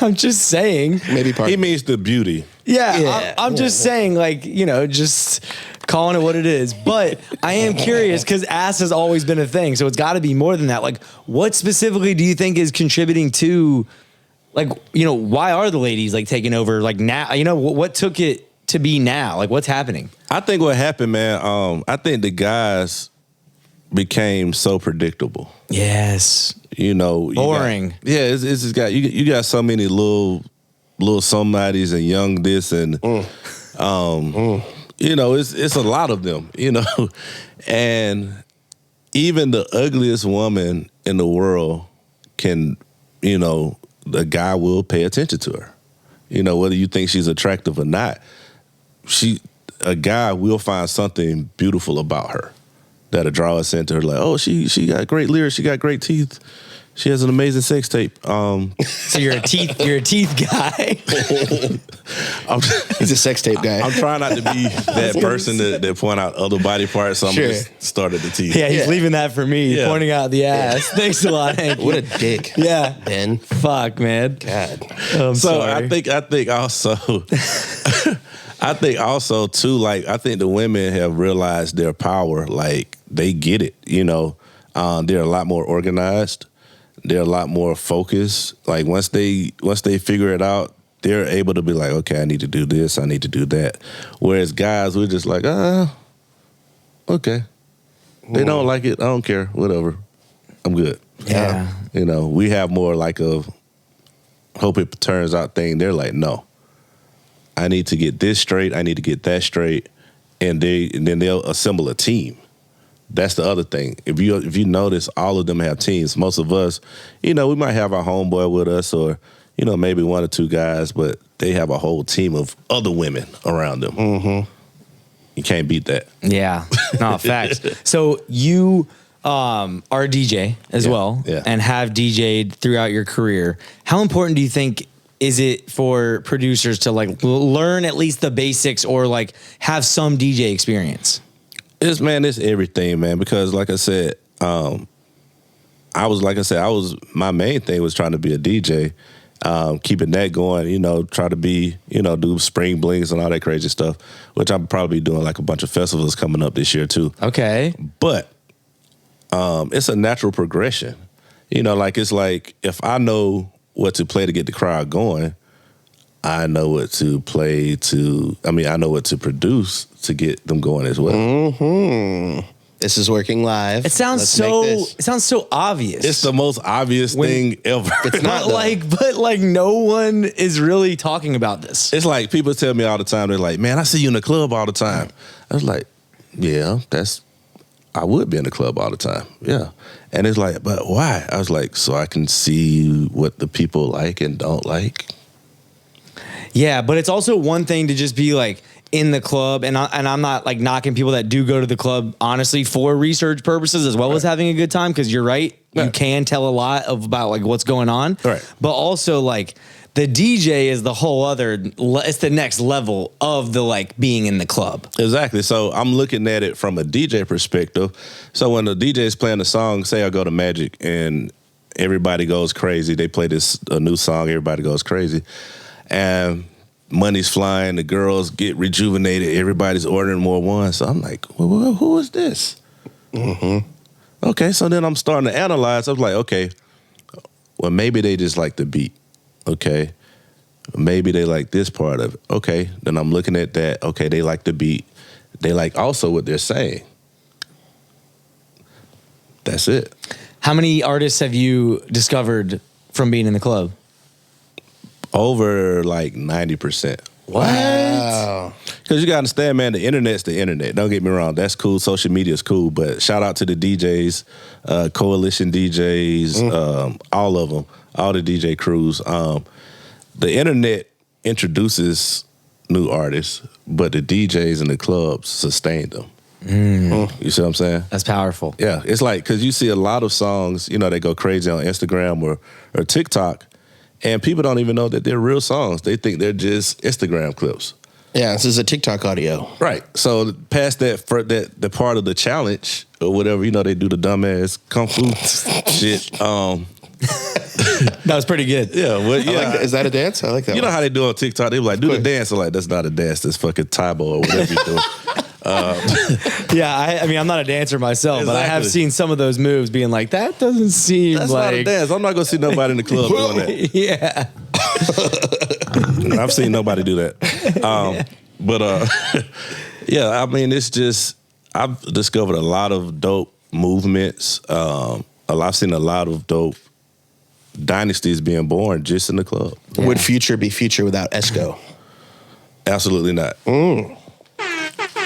I'm just saying. Maybe part. He means the beauty. Yeah, I'm just saying, like, just calling it what it is. But I am curious because ass has always been a thing, so it's got to be more than that. Like, what specifically do you think is contributing to, like, why are the ladies like taking over? Like now, what took it to be now? Like, what's happening? I think what happened, man, I think the guys became so predictable. Yes. Boring. It's just got you got so many little somebodies and young this and it's a lot of them, and even the ugliest woman in the world can, the guy will pay attention to her. Whether you think she's attractive or not, a guy will find something beautiful about her that'll draw us into her. Like, oh, she got great lyrics, she got great teeth, she has an amazing sex tape. So you're a teeth guy. He's a sex tape guy. I'm trying not to be that person that point out other body parts, so I'm just start at the teeth. Yeah, he's leaving that for me, pointing out the ass. Yeah. Thanks a lot, Hanky. What a dick. Yeah. Ben. Fuck, man. God. I'm So sorry. I think also I think also too, like I think the women have realized their power. Like they get it. You know, they're a lot more organized. They're a lot more focused. Like once they figure it out, they're able to be like, okay, I need to do this, I need to do that. Whereas guys, we're just like, okay. They don't like it, I don't care, whatever. I'm good. Yeah. You know, we have more like a hope it turns out thing. They're like, no. I need to get this straight, I need to get that straight, and then they'll assemble a team. That's the other thing. If you notice, all of them have teams. Most of us, you know, we might have our homeboy with us or, you know, maybe one or two guys, but they have a whole team of other women around them. Mm-hmm. You can't beat that. Yeah. No, facts. So you are a DJ as well and have DJ'd throughout your career. How important do you think is it for producers to like learn at least the basics or like have some DJ experience? It's everything, man. Because like I said, my main thing was trying to be a DJ, keeping that going. You know, try to be, you know, do spring blings and all that crazy stuff, which I'm probably doing like a bunch of festivals coming up this year too. Okay, but it's a natural progression. You know, like it's like if I know what to play to get the crowd going, I know what to play I know what to produce to get them going as well. Mm-hmm. This is working live. It sounds so obvious. It's the most obvious thing ever. It's not but no one is really talking about this. It's like people tell me all the time, they're like, man, I see you in the club all the time. I was like, yeah, I would be in the club all the time. Yeah. And it's like, but why? I was like, so I can see what the people like and don't like. Yeah, but it's also one thing to just be like in the club, and I'm not like knocking people that do go to the club honestly for research purposes as well as having a good time, because you're right, you can tell a lot about like what's going on. Right. But also like the DJ is the whole other. It's the next level of the like being in the club. Exactly. So I'm looking at it from a DJ perspective. So when the DJ is playing a song, say I go to Magic and everybody goes crazy. They play a new song, everybody goes crazy. And money's flying, the girls get rejuvenated, everybody's ordering more wine. So I'm like, well, who is this? Mm-hmm. Okay, so then I'm starting to analyze. I was like, okay, well, maybe they just like the beat. Okay, maybe they like this part of it. Okay, then I'm looking at that. Okay, they like the beat. They like also what they're saying. That's it. How many artists have you discovered from being in the club? Over like 90%. What? Wow. Because you got to understand, man, the internet's the internet. Don't get me wrong. That's cool. Social media is cool. But shout out to the DJs, coalition DJs, all of them, all the DJ crews. The internet introduces new artists, but the DJs and the clubs sustain them. You see what I'm saying? That's powerful. Yeah. It's like, because you see a lot of songs, you know, they go crazy on Instagram or TikTok. And people don't even know that they're real songs. They think they're just Instagram clips. Yeah, this is a TikTok audio. Right. So past that, for the part of the challenge or whatever, you know, they do the dumbass kung fu shit. That was pretty good. Yeah. Well, yeah. I like that. Is that a dance? I like that. You know how they do on TikTok? They be like, do the dance. I'm like, that's not a dance. That's fucking Taibo or whatever you're doing. Yeah, I mean, I'm not a dancer myself, but I have seen some of those moves being like, that doesn't seem That's like... not a dance. I'm not going to see nobody in the club doing that. Yeah. I've seen nobody do that. But yeah, I mean, it's just, I've discovered a lot of dope movements. I've seen a lot of dope dynasties being born just in the club. Yeah. Would Future be Future without Esco? Absolutely not.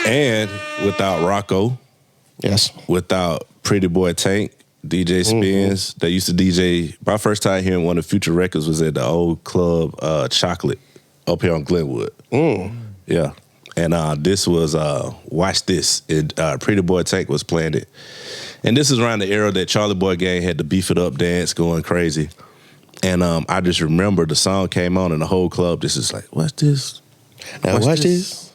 And without Rocco. Yes. Without Pretty Boy Tank, DJ Spins. They used to DJ. My first time hearing one of Future records was at the old club Chocolate up here on Glenwood. Yeah. And this was Watch This. Pretty Boy Tank was playing it. And this is around the era that Charlie Boy Gang had the Beef It Up dance going crazy. And I just remember the song came on and the whole club just is like, what's this? Watch this.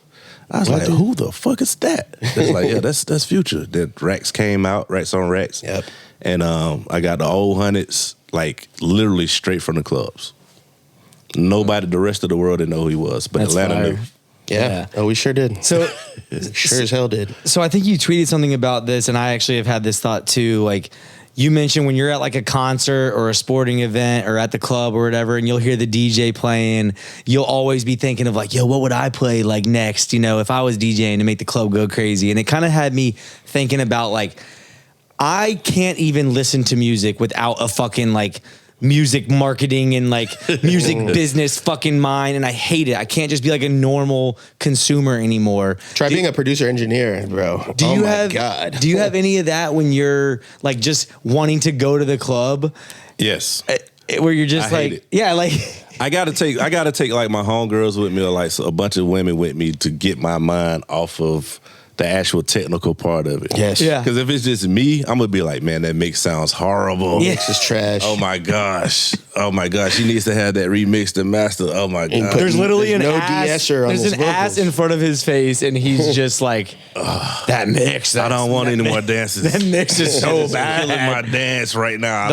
I was like, who the fuck is that? It's like, yeah, that's Future. Then Racks came out, Racks on Racks. Yep. And I got the old hundreds, like literally straight from the clubs. Nobody, the rest of the world didn't know who he was, but That's Atlanta fire. knew. Yeah. Oh, we sure did. So Sure as hell did. So I think you tweeted something about this, and I actually have had this thought too. Like you mentioned when you're at like a concert or a sporting event or at the club or whatever, and you'll hear the DJ playing, you'll always be thinking of like, yo, what would I play like next? You know, if I was DJing to make the club go crazy. And it kind of had me thinking about like, I can't even listen to music without a fucking like music marketing and like music business fucking mind, and I hate it. I can't just be like a normal consumer anymore. Try being a producer engineer, bro. Do you have any of that when you're like just wanting to go to the club? Yes. Where you're just I hate like, it. yeah, like I gotta take like my homegirls with me, or like a bunch of women with me to get my mind off of the actual technical part of it. Yes. Yeah. Because if it's just me, I'm gonna be like, man, that mix sounds horrible. Yeah. It's just trash. Oh my gosh. Oh my gosh. He needs to have that remixed and mastered. Oh my god. there's literally There's an no ass. de-esser on There's his an ass vocals. in front of his face, and he's just like, that mix. I don't want any more dances. That mix is so It's bad. killing my dance right now. I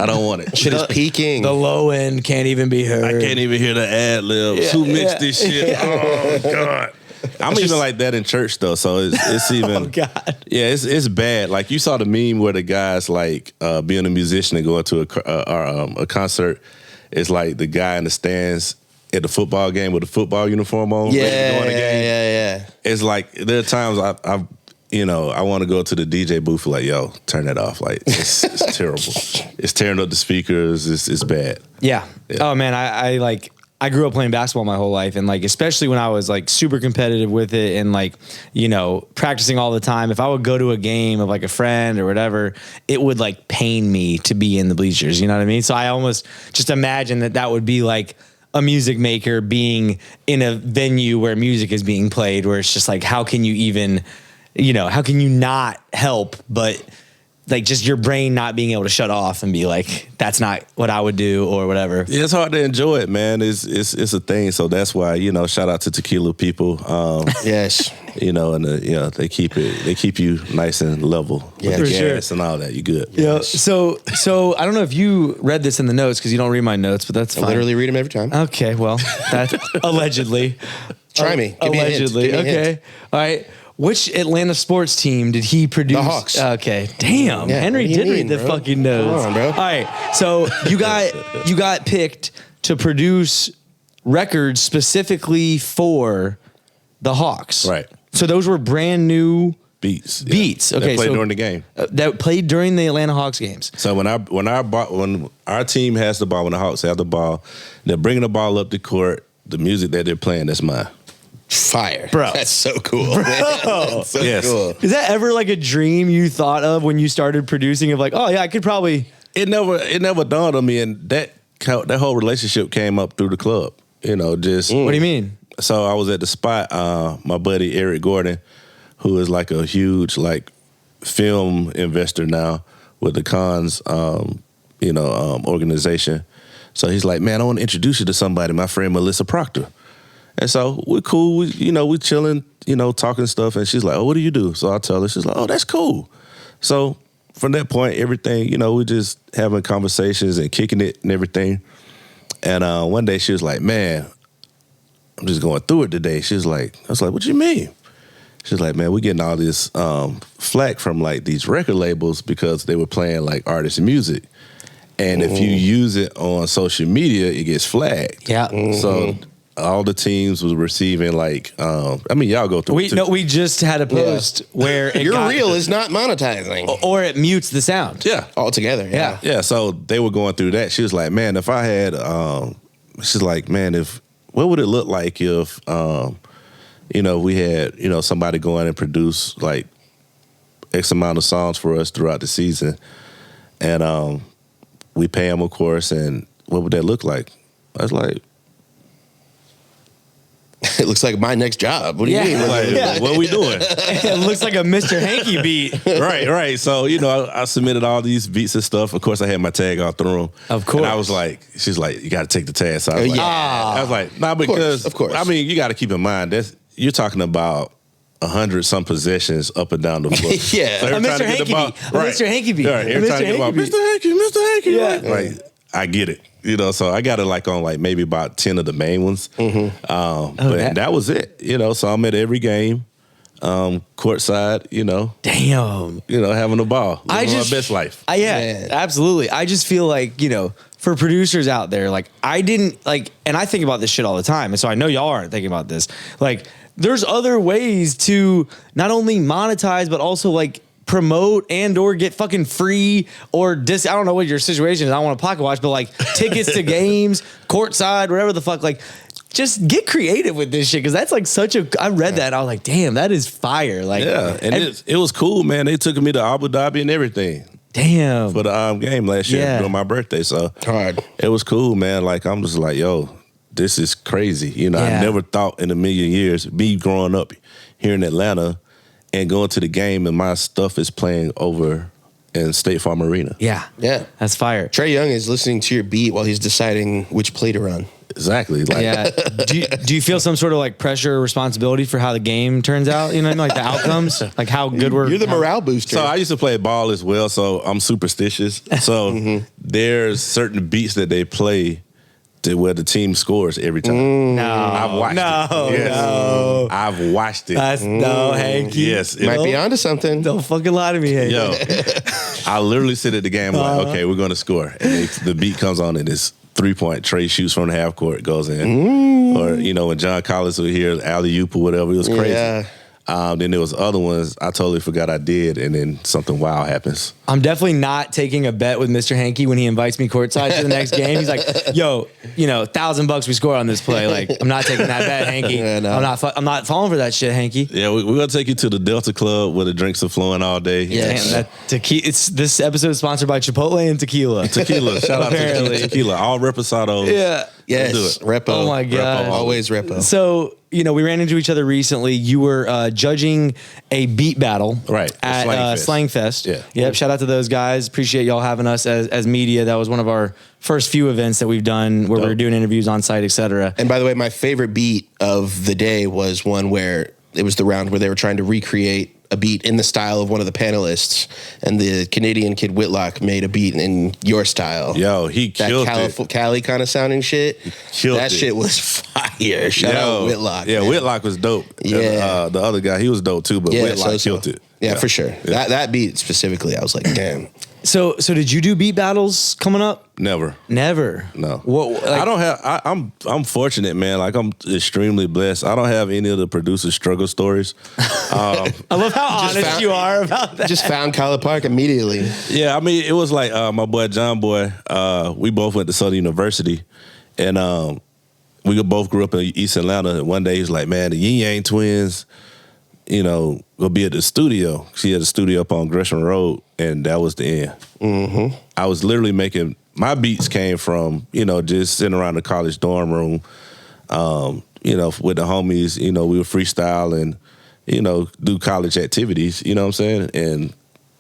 don't want it. Shit is peaking. The low end can't even be heard. I can't even hear the ad libs. Yeah, Who mixed yeah. this shit? Oh god. I'm even like that in church though, so it's even. Oh God. Yeah, it's bad. Like you saw the meme where the guys like being a musician and going to a concert. It's like the guy in the stands at the football game with the football uniform on. ready to go in the game. Yeah. It's like there are times I want to go to the DJ booth like, yo, turn that off. Like it's terrible. It's tearing up the speakers. It's bad. Yeah. Yeah. Oh man, I grew up playing basketball my whole life, and like especially when I was like super competitive with it and like, you know, practicing all the time. If I would go to a game of like a friend or whatever, it would like pain me to be in the bleachers, you know what I mean? So I almost just imagine that would be like a music maker being in a venue where music is being played, where it's just like, how can you even, you know, how can you not help but like just your brain not being able to shut off and be like, that's not what I would do or whatever. Yeah, it's hard to enjoy it, man. It's a thing. So that's why, you know, shout out to tequila people. Yes. You know, and they keep you nice and level. Yeah, with the for sure. gas and all that. You good? Yeah. So I don't know if you read this in the notes because you don't read my notes, but that's I fine. literally read them every time. Okay. Well, that's allegedly. Try me. Give me a hint. Allegedly. Give me a hint. Okay. All right. Which Atlanta sports team did he produce? The Hawks. Okay. Damn. Yeah, Henry what do you did read mean, the bro? fucking notes. Come on, bro. All right. So you got picked to produce records specifically for the Hawks. Right. So those were brand new Beats. beats. Yeah. Okay. They played so, during the game. that played during the Atlanta Hawks games. So when our team has the ball, when the Hawks have the ball, they're bringing the ball up the court. The music that they're playing, that's mine. Fire. Bro. That's so cool. Man. That's so Yes. cool. Is that ever like a dream you thought of when you started producing of like, oh yeah, I could probably. It never dawned on me, and that whole relationship came up through the club. You know, just What do you mean? So I was at the spot. My buddy Eric Gordon, who is like a huge like film investor now with the Cons, organization. So he's like, man, I want to introduce you to somebody. My friend Melissa Proctor. And so we're cool. We chilling, talking stuff. And she's like, oh, what do you do? So I tell her. She's like, oh, that's cool. So from that point, everything, we just having conversations and kicking it and everything. And one day she was like, man, I'm just going through it today. I was like, what you mean? She's like, man, we're getting all this flack from like these record labels because they were playing like artists' music. And if you use it on social media, it gets flagged. Yeah. So all the teams was receiving like, y'all go through it too. We just had a post where it Your reel is not monetizing. or it mutes the sound. Yeah. Altogether. Yeah. Yeah, so they were going through that. She was like, man, if I had, she's like, man, what would it look like if, we had, somebody go in and produce like X amount of songs for us throughout the season. And we pay them, of course, and what would that look like? I was like, It looks like my next job. What do you Yeah. mean? like, what are we doing? It looks like a Mr. Hanky beat. Right. So, I submitted all these beats and stuff. Of course, I had my tag all through them. Of course. And I was like, she's like, you got to take the tag. So I was like, Yeah. I was like, nah, because, Of course. you got to keep in mind, you're talking about 100 some possessions up and down the floor. Yeah. So every A time Mr. to get the Hanky ball- beat. A Mr. Hanky beat. Right. Every A time to Mr. get the ball, Hanky beat. Mr. Hanky. Yeah. Like, I get it. You know, so I got it like on like maybe about 10 of the main ones. But that was it. You know, so I'm at every game, courtside. You know, Damn. you know, having a ball. I Living just my best life. Yeah, Man. absolutely. I just feel like, you know, for producers out there, like I didn't like, and I think about this shit all the time. And so I know y'all aren't thinking about this. Like there's other ways to not only monetize, but also like promote and or get fucking free or I don't know what your situation is. I don't want to pocket watch, but like tickets to games, courtside, whatever the fuck, like just get creative with this shit. Cause that's like I read that and I was like, damn, that is fire. Like, Yeah, and it was cool, man. They took me to Abu Dhabi and everything damn. for the game last year during my birthday. So Hard. it was cool, man. Like I'm just like, yo, this is crazy. You know, Yeah. I never thought in a million years, me growing up here in Atlanta and going to the game and my stuff is playing over in State Farm Arena. Yeah. Yeah. That's fire. Trey Young is listening to your beat while he's deciding which play to run. Exactly. Like, Yeah. Do you feel some sort of like pressure or responsibility for how the game turns out? You know what I mean? Like the outcomes, like how good we're. You're the morale booster. So I used to play ball as well, so I'm superstitious. So there's certain beats that they play to where the team scores every time. No, I've watched no, it. Yes. no. I've watched it. That's no, Hanky. Yes. Might be onto something. Don't fucking lie to me, Hanky. Yo, I literally sit at the game like, okay, we're going to score. And the beat comes on and it's 3-point. Trey shoots from the half court, goes in. Or, you know, when John Collins would hear alley-oop or whatever, it was crazy. Yeah. Then there was other ones I totally forgot I did, and then something wild happens. I'm definitely not taking a bet with Mr. Hanky when he invites me courtside to the next game. He's like, yo, you know, $1,000 we score on this play. Like, I'm not taking that bet, Hanky. Yeah, no. I'm not falling for that shit, Hanky. Yeah, we're going to take you to the Delta Club where the drinks are flowing all day. Yes. Damn, this episode is sponsored by Chipotle and tequila. Tequila. Shout out to Apparently. Tequila. All reposados. Yeah. Yes. Let's do it. Repo. Oh my God. Repo. Always repo. So, you know, we ran into each other recently. You were judging a beat battle Right, at Slang Fest. Slang Fest. Yeah. Yep. Shout out to those guys. Appreciate y'all having us as media. That was one of our first few events that we've done where we were doing interviews on site, et cetera. And by the way, my favorite beat of the day was one where it was the round where they were trying to recreate a beat in the style of one of the panelists, and the Canadian kid Whitlock made a beat in your style. Yo, he That killed it. Cali kind of sounding shit. killed That it. shit was fire. Shout out Whitlock. Yeah, man. Whitlock was dope. Yeah. And, the other guy, he was dope too, but Whitlock killed it. Yeah, for sure. That beat specifically, I was like, damn. So did you do beat battles coming up? Never. Never. No. What, like, I don't have. I'm fortunate, man. Like I'm extremely blessed. I don't have any of the producer struggle stories. I love how honest found- you are about that. Just found College Park immediately. Yeah, I mean, it was like my boy John Boy. We both went to Southern University, and we both grew up in East Atlanta. And one day he's like, "Man, the Yin Yang twins, you know, will be at the studio." She had a studio up on Gresham Road, and that was the end. Mm-hmm. I was literally making my beats came from, you know, just sitting around the college dorm room, you know, with the homies. You know, we would freestyle and, you know, do college activities. You know what I'm saying? And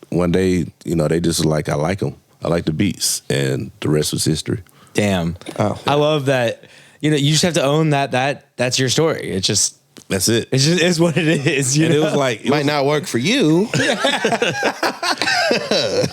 one day, you know, they just was like, I like them. I like the beats, and the rest was history. Damn. Oh. I love that. You know, you just have to own that's your story. It's just is what it is. You And know? it was like Might not work for you.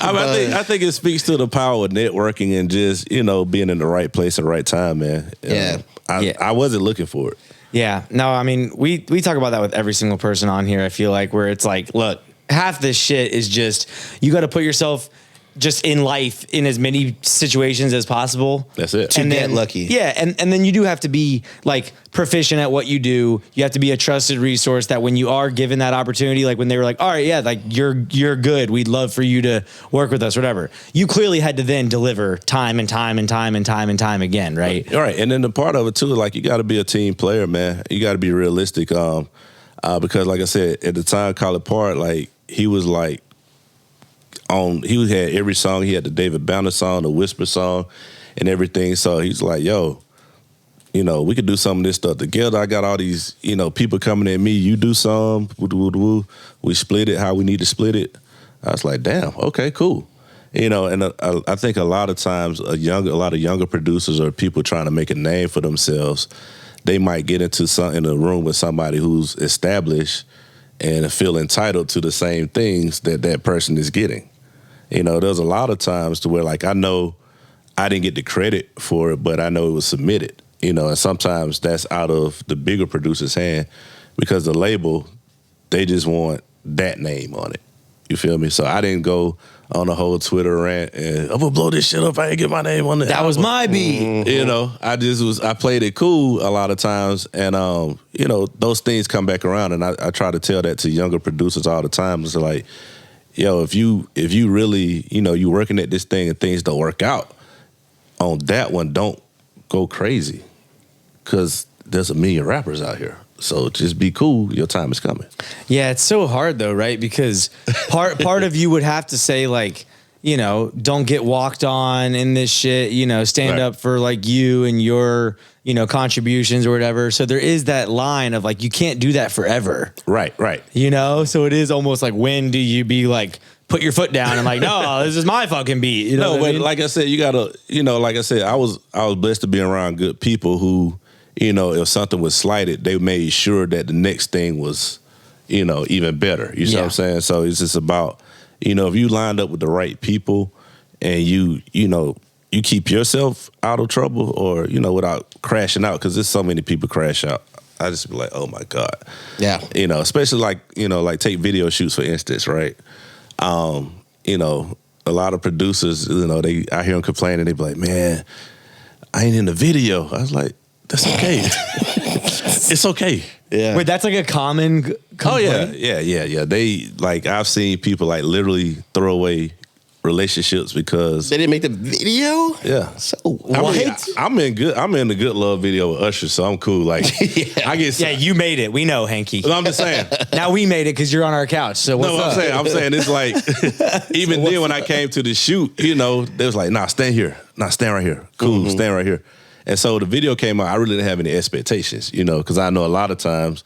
I think it speaks to the power of networking and just, you know, being in the right place at the right time, man. Yeah. I wasn't looking for it. Yeah. No, I mean, we talk about that with every single person on here. I feel like where it's like, look, half this shit is just you got to put yourself just in life in as many situations as possible. That's it. To get lucky. Yeah, and then you do have to be like proficient at what you do. You have to be a trusted resource that when you are given that opportunity, like when they were like, all right, yeah, like you're good. We'd love for you to work with us, whatever. You clearly had to then deliver time and time and time and time and time again, right? All right. And then the part of it too, like you got to be a team player, man. You got to be realistic. Because like I said, at the time, College Park, like he was like, he had every song. He had the David Banner song, the Whisper song, and everything. So he's like, yo, you know, we could do some of this stuff together. I got all these, you know, people coming at me. You do some, we split it how we need to split it. I was like, damn, okay, cool. You know, and I think a lot of times a lot of younger producers or people trying to make a name for themselves, they might get into in a room with somebody who's established and feel entitled to the same things that person is getting. You know, there's a lot of times to where, like, I know I didn't get the credit for it, but I know it was submitted. You know, and sometimes that's out of the bigger producer's hand because the label, they just want that name on it. You feel me? So I didn't go on a whole Twitter rant and I'm gonna blow this shit up. I ain't get my name on it. That was my beat. You know, I played it cool a lot of times, and you know, those things come back around, and I try to tell that to younger producers all the time. It's like, yo, if you really, you know, you working at this thing and things don't work out on that one, don't go crazy. Because there's a million rappers out here. So just be cool. Your time is coming. Yeah, it's so hard though, right? Because part of you would have to say like, you know, don't get walked on in this shit, you know, stand up for like you and your, you know, contributions or whatever. So there is that line of like, you can't do that forever. Right. You know? So it is almost like, when do you be like, put your foot down and like, no, this is my fucking beat. You know no, but I mean? I mean? Like I said, you gotta, you know, like I said, I was blessed to be around good people who, you know, if something was slighted, they made sure that the next thing was, you know, even better. You see what I'm saying? So it's just about, you know, if you lined up with the right people and you know, you keep yourself out of trouble or, you know, without crashing out, because there's so many people crash out. I just be like, oh my God. Yeah. You know, especially like, you know, like take video shoots, for instance, right? You know, a lot of producers, you know, I hear them complaining, they be like, man, I ain't in the video. I was like, that's okay. It's okay. Yeah. Wait, that's like a common complaint? Yeah. They like, I've seen people like literally throw away relationships because They didn't make the video? yeah. So I'm in the Good Love video with Usher, so I'm cool. Like I get Yeah, you made it. We know, Hanky. But I'm just saying. Now we made it because you're on our couch. So what's No, up? I'm saying it's like even then when I came to the shoot, you know, they was like, nah, stand here. Nah, stand right here. Cool, stand right here. And so the video came out, I really didn't have any expectations, you know, because I know a lot of times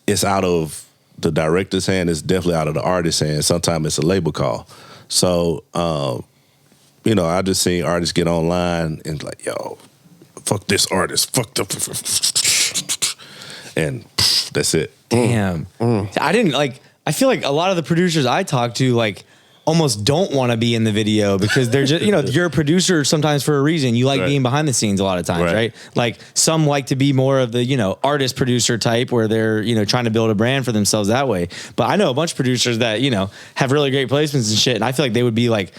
it's out of the director's hand, it's definitely out of the artist's hand. Sometimes it's a label call. So, you know, I just seen artists get online and like, yo, fuck this artist, fuck the, and that's it. Damn. I didn't like, I feel like a lot of the producers I talk to, like, almost don't want to be in the video because they're just, you know, you're a producer sometimes for a reason. You like being behind the scenes a lot of times, right? Like some like to be more of the, you know, artist producer type where they're, you know, trying to build a brand for themselves that way. But I know a bunch of producers that, you know, have really great placements and shit. And I feel like they would be like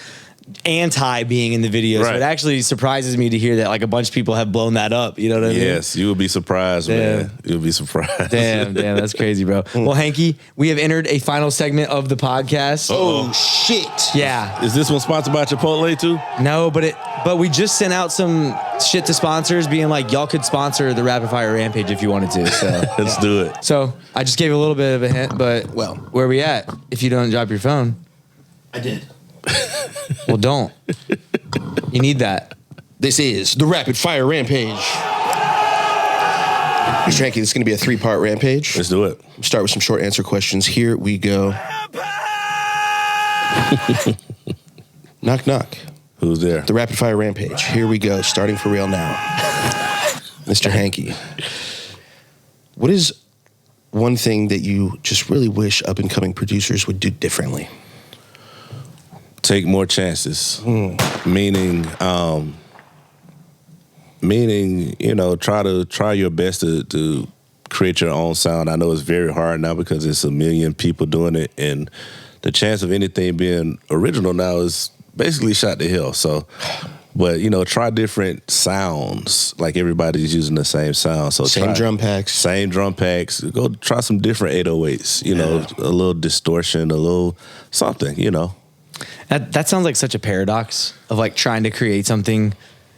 anti being in the video. So it actually surprises me to hear that like a bunch of people have blown that up. You know what I mean? Yes, you would be surprised, man. You'll be surprised. Damn, that's crazy, bro. Well, Hanky, we have entered a final segment of the podcast. Oh shit. Yeah. Is this one sponsored by Chipotle too? No, but we just sent out some shit to sponsors being like, y'all could sponsor the Rapid Fire Rampage if you wanted to. So Let's do it. So I just gave a little bit of a hint, but well, where are we at? If you don't drop your phone. I did. Well, don't. You need that. This is the Rapid Fire Rampage. Mr. Hanky, this is going to be a 3-part rampage. Let's do it. Start with some short answer questions. Here we go. Knock, knock. Who's there? The Rapid Fire Rampage. Here we go. Starting for real now. Mr. Hanky, what is one thing that you just really wish up-and-coming producers would do differently? Take more chances. Meaning, you know, try your best to create your own sound. I know it's very hard now because it's a million people doing it, and the chance of anything being original now is basically shot to hell. So, but you know, try different sounds. Like everybody's using the same sound. So Same drum packs. Go try some different 808s. You know, a little distortion, a little something. You know. That sounds like such a paradox of like trying to create something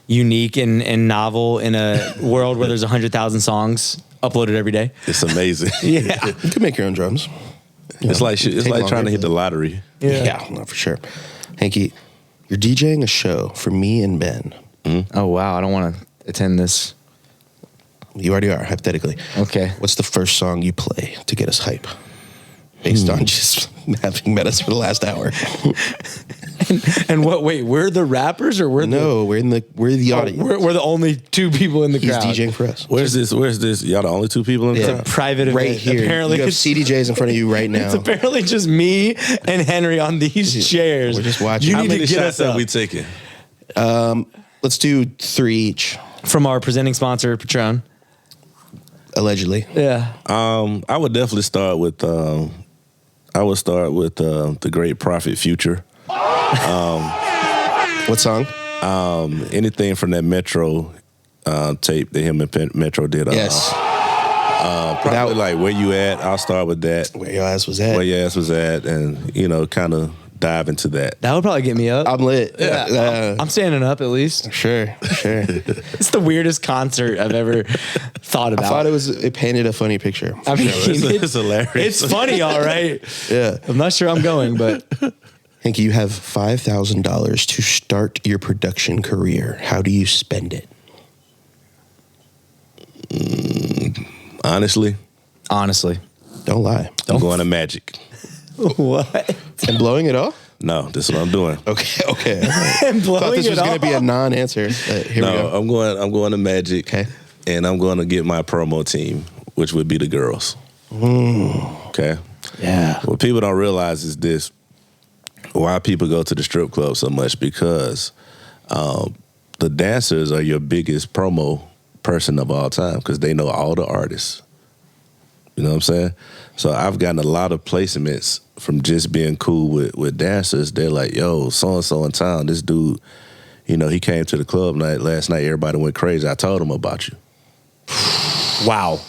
unique and novel in a world where there's 100,000 songs uploaded every day. It's amazing. Yeah. You can make your own drums. It's like trying to hit the lottery. Yeah, no, for sure. Hanky, you're DJing a show for me and Ben. Oh, wow. I don't want to attend this. You already are, hypothetically. Okay. What's the first song you play to get us hype? Based on just having met us for the last hour. And what? Wait, we're the rappers, or we're we're the audience. We're the only two people in the He's crowd. DJing for us. Where's this? Y'all the only two people in the It's crowd? a private Right event. here. Apparently, You have it's, CDJs in front of you right now. it's apparently just me and Henry on these chairs. We're just watching. You How need many to get shots us have up. we taken? Let's do 3 each. From our presenting sponsor, Patron. Allegedly. Yeah. I would definitely start with. I would start with the Great Prophet Future. What song? Anything from that Metro tape that him and Metro did. Yes. Probably like Where You At. I'll start with that. Where Your Ass Was At. Where Your Ass Was At, and kind of dive into that. That would probably get me up. I'm lit. Yeah. I'm standing up at least. Sure. It's the weirdest concert I've ever thought about. I thought it painted a funny picture. I mean, It's hilarious. It's funny, all right. Yeah. I'm not sure I'm going, but Hanky, you have $5,000 to start your production career. How do you spend it? Honestly, Don't lie. I'm going to Magic. what? And blowing it off? No, this is what I'm doing. Okay. All right. And blowing Thought this it was going to be a off? non-answer. But here we No, go. I'm going to Magic. Okay. And I'm going to get my promo team, which would be the girls. Okay. Yeah. What people don't realize is this: why people go to the strip club so much, because the dancers are your biggest promo person of all time, because they know all the artists. You know what I'm saying? So I've gotten a lot of placements from just being cool with dancers. They're like, yo, so-and-so in town, this dude, he came to the club last night, everybody went crazy. I told him about you. Wow.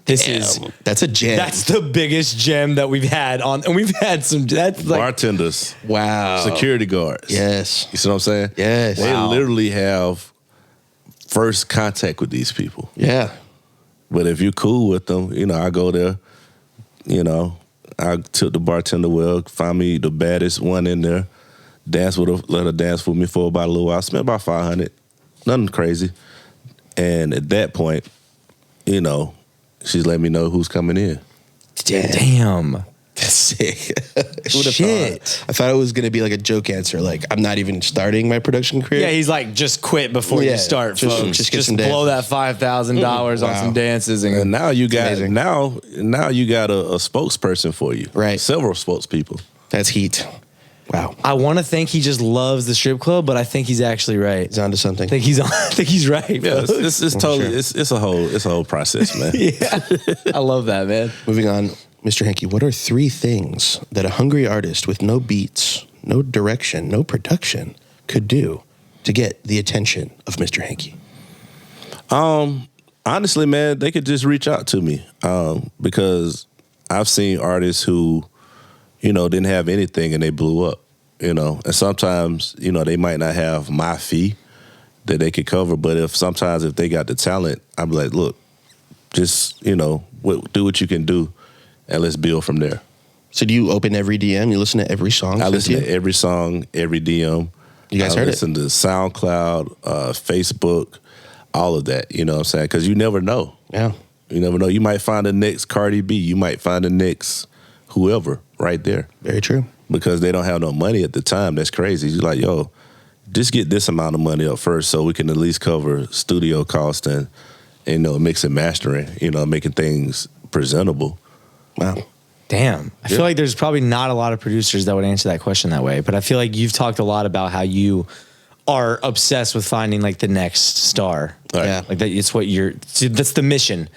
That's a gem. That's the biggest gem that we've had on, and we've had some. That's like Bartenders, wow. security guards. Yes. You see what I'm saying? Yes. They Wow. literally have first contact with these people. Yeah. But if you're cool with them, I go there, I took the bartender well, find me the baddest one in there, dance with her, let her dance with me for about a little while. Spent about $500, nothing crazy. And at that point, she's letting me know who's coming in. damn. That's sick. Shit. I thought it was going to be like a joke answer. Like, I'm not even starting my production career. Yeah, he's like, just quit before you Yeah, start, just- folks. just get some blow dances. that $5,000 on Wow. some dances, and And now you got amazing. now you got a spokesperson for you. Right. Several spokespeople. That's heat. Wow. I want to think he just loves the strip club, but I think he's actually right. He's onto something. I think he's right. Yeah, folks. it's totally sure. it's a whole process, man. Yeah. I love that, man. Moving on, Mr. Hanky, what are 3 things that a hungry artist with no beats, no direction, no production could do to get the attention of Mr. Hanky? Honestly, man, they could just reach out to me because I've seen artists who, didn't have anything and they blew up, And sometimes, they might not have my fee that they could cover, but if they got the talent, I'm like, look, just, do what you can do and let's build from there. So do you open every DM? You listen to every song? I sent listen you? to every song, every DM. You guys heard it? I listen to SoundCloud, Facebook, all of that. You know what I'm saying? Because you never know. Yeah. You never know. You might find the next Cardi B. You might find the next whoever right there. Very true. Because they don't have no money at the time. That's crazy. You're like, yo, just get this amount of money up first so we can at least cover studio cost and mix and mastering, making things presentable. Wow. Damn. I feel like there's probably not a lot of producers that would answer that question that way, but I feel like you've talked a lot about how you are obsessed with finding like the next star. Right. Yeah. Like that, it's what that's the mission.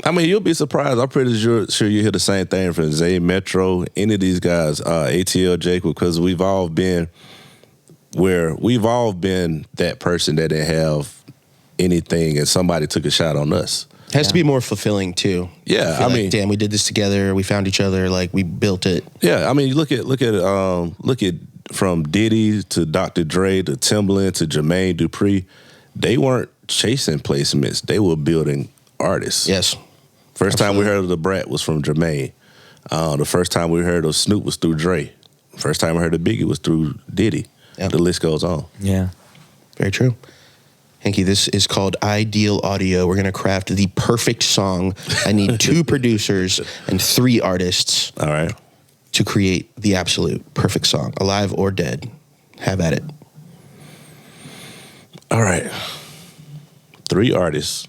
I mean, you'll be surprised. I'm pretty sure you hear the same thing from Zay, Metro, any of these guys, ATL, Jacob, because we've all been that person that didn't have anything and somebody took a shot on us. It has to be more fulfilling too. Yeah, Feel I like, mean- damn, we did this together. We found each other. Like, we built it. Yeah, I mean, you look at from Diddy to Dr. Dre to Timbaland to Jermaine Dupri, they weren't chasing placements. They were building artists. Yes. First time we heard of the Brat was from Jermaine. The first time we heard of Snoop was through Dre. First time I heard of Biggie was through Diddy. Yep. The list goes on. Yeah. Very true. Hanky, this is called Ideal Audio. We're going to craft the perfect song. I need 2 producers and 3 artists All right. to create the absolute perfect song, alive or dead. Have at it. All right. 3 artists.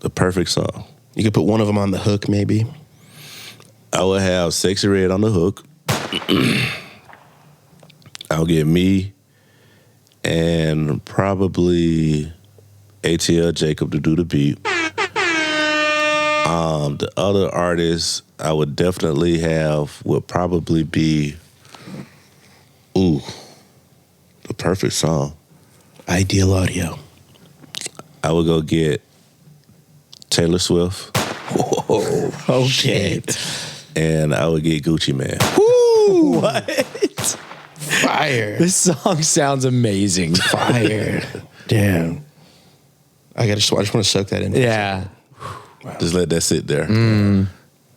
The perfect song. You could put one of them on the hook, maybe. I will have Sexy Red on the hook. I'll get me and probably ATL Jacob to do the beat. The other artists I would definitely have would probably be, the perfect song. Ideal audio. I would go get Taylor Swift. Whoa. Okay. And I would get Gucci Man. Woo! What? Fire. This song sounds amazing. Fire. Damn. I just want to soak that in. Yeah. Wow. Just let that sit there.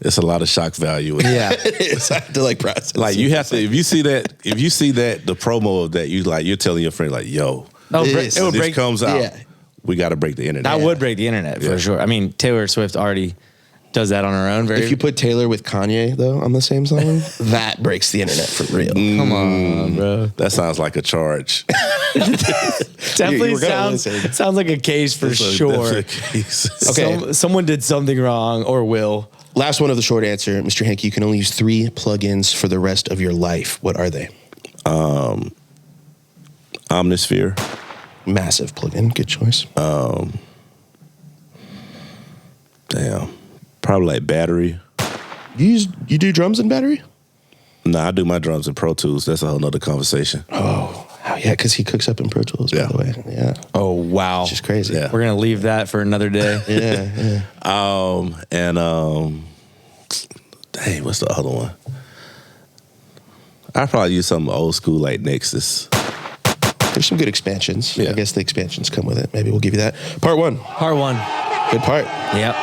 It's a lot of shock value. Yeah. It's I have to like process. Like you have to, if you see that, the promo of that, you're telling your friend like, yo, This- it would this break. comes out. Yeah. We got to break the internet. That would break the internet for Yeah. sure. I mean, Taylor Swift already does that on her own. If you put Taylor with Kanye though on the same song, that breaks the internet for real. come on, bro. That sounds like a charge. Definitely we're gonna sounds listen. like a case for sure. Definitely a case. Okay. Someone did something wrong or will. Last one of the short answer, Mr. Hanky. You can only use 3 plugins for the rest of your life. What are they? Omnisphere. Massive plugin. Good choice. Damn. Probably like battery. You do drums and battery? Nah, I do my drums in Pro Tools. That's a whole nother conversation. Oh yeah, because he cooks up in Pro Tools. Yeah. By the way, yeah, Oh wow, it's just crazy. Yeah. We're gonna leave that for another day. yeah. Dang, what's the other one? I'd probably use something old school like Nexus. There's some good expansions. Yeah. I guess the expansions come with it. Maybe we'll give you that. Part 1, Part one. good part. Yep.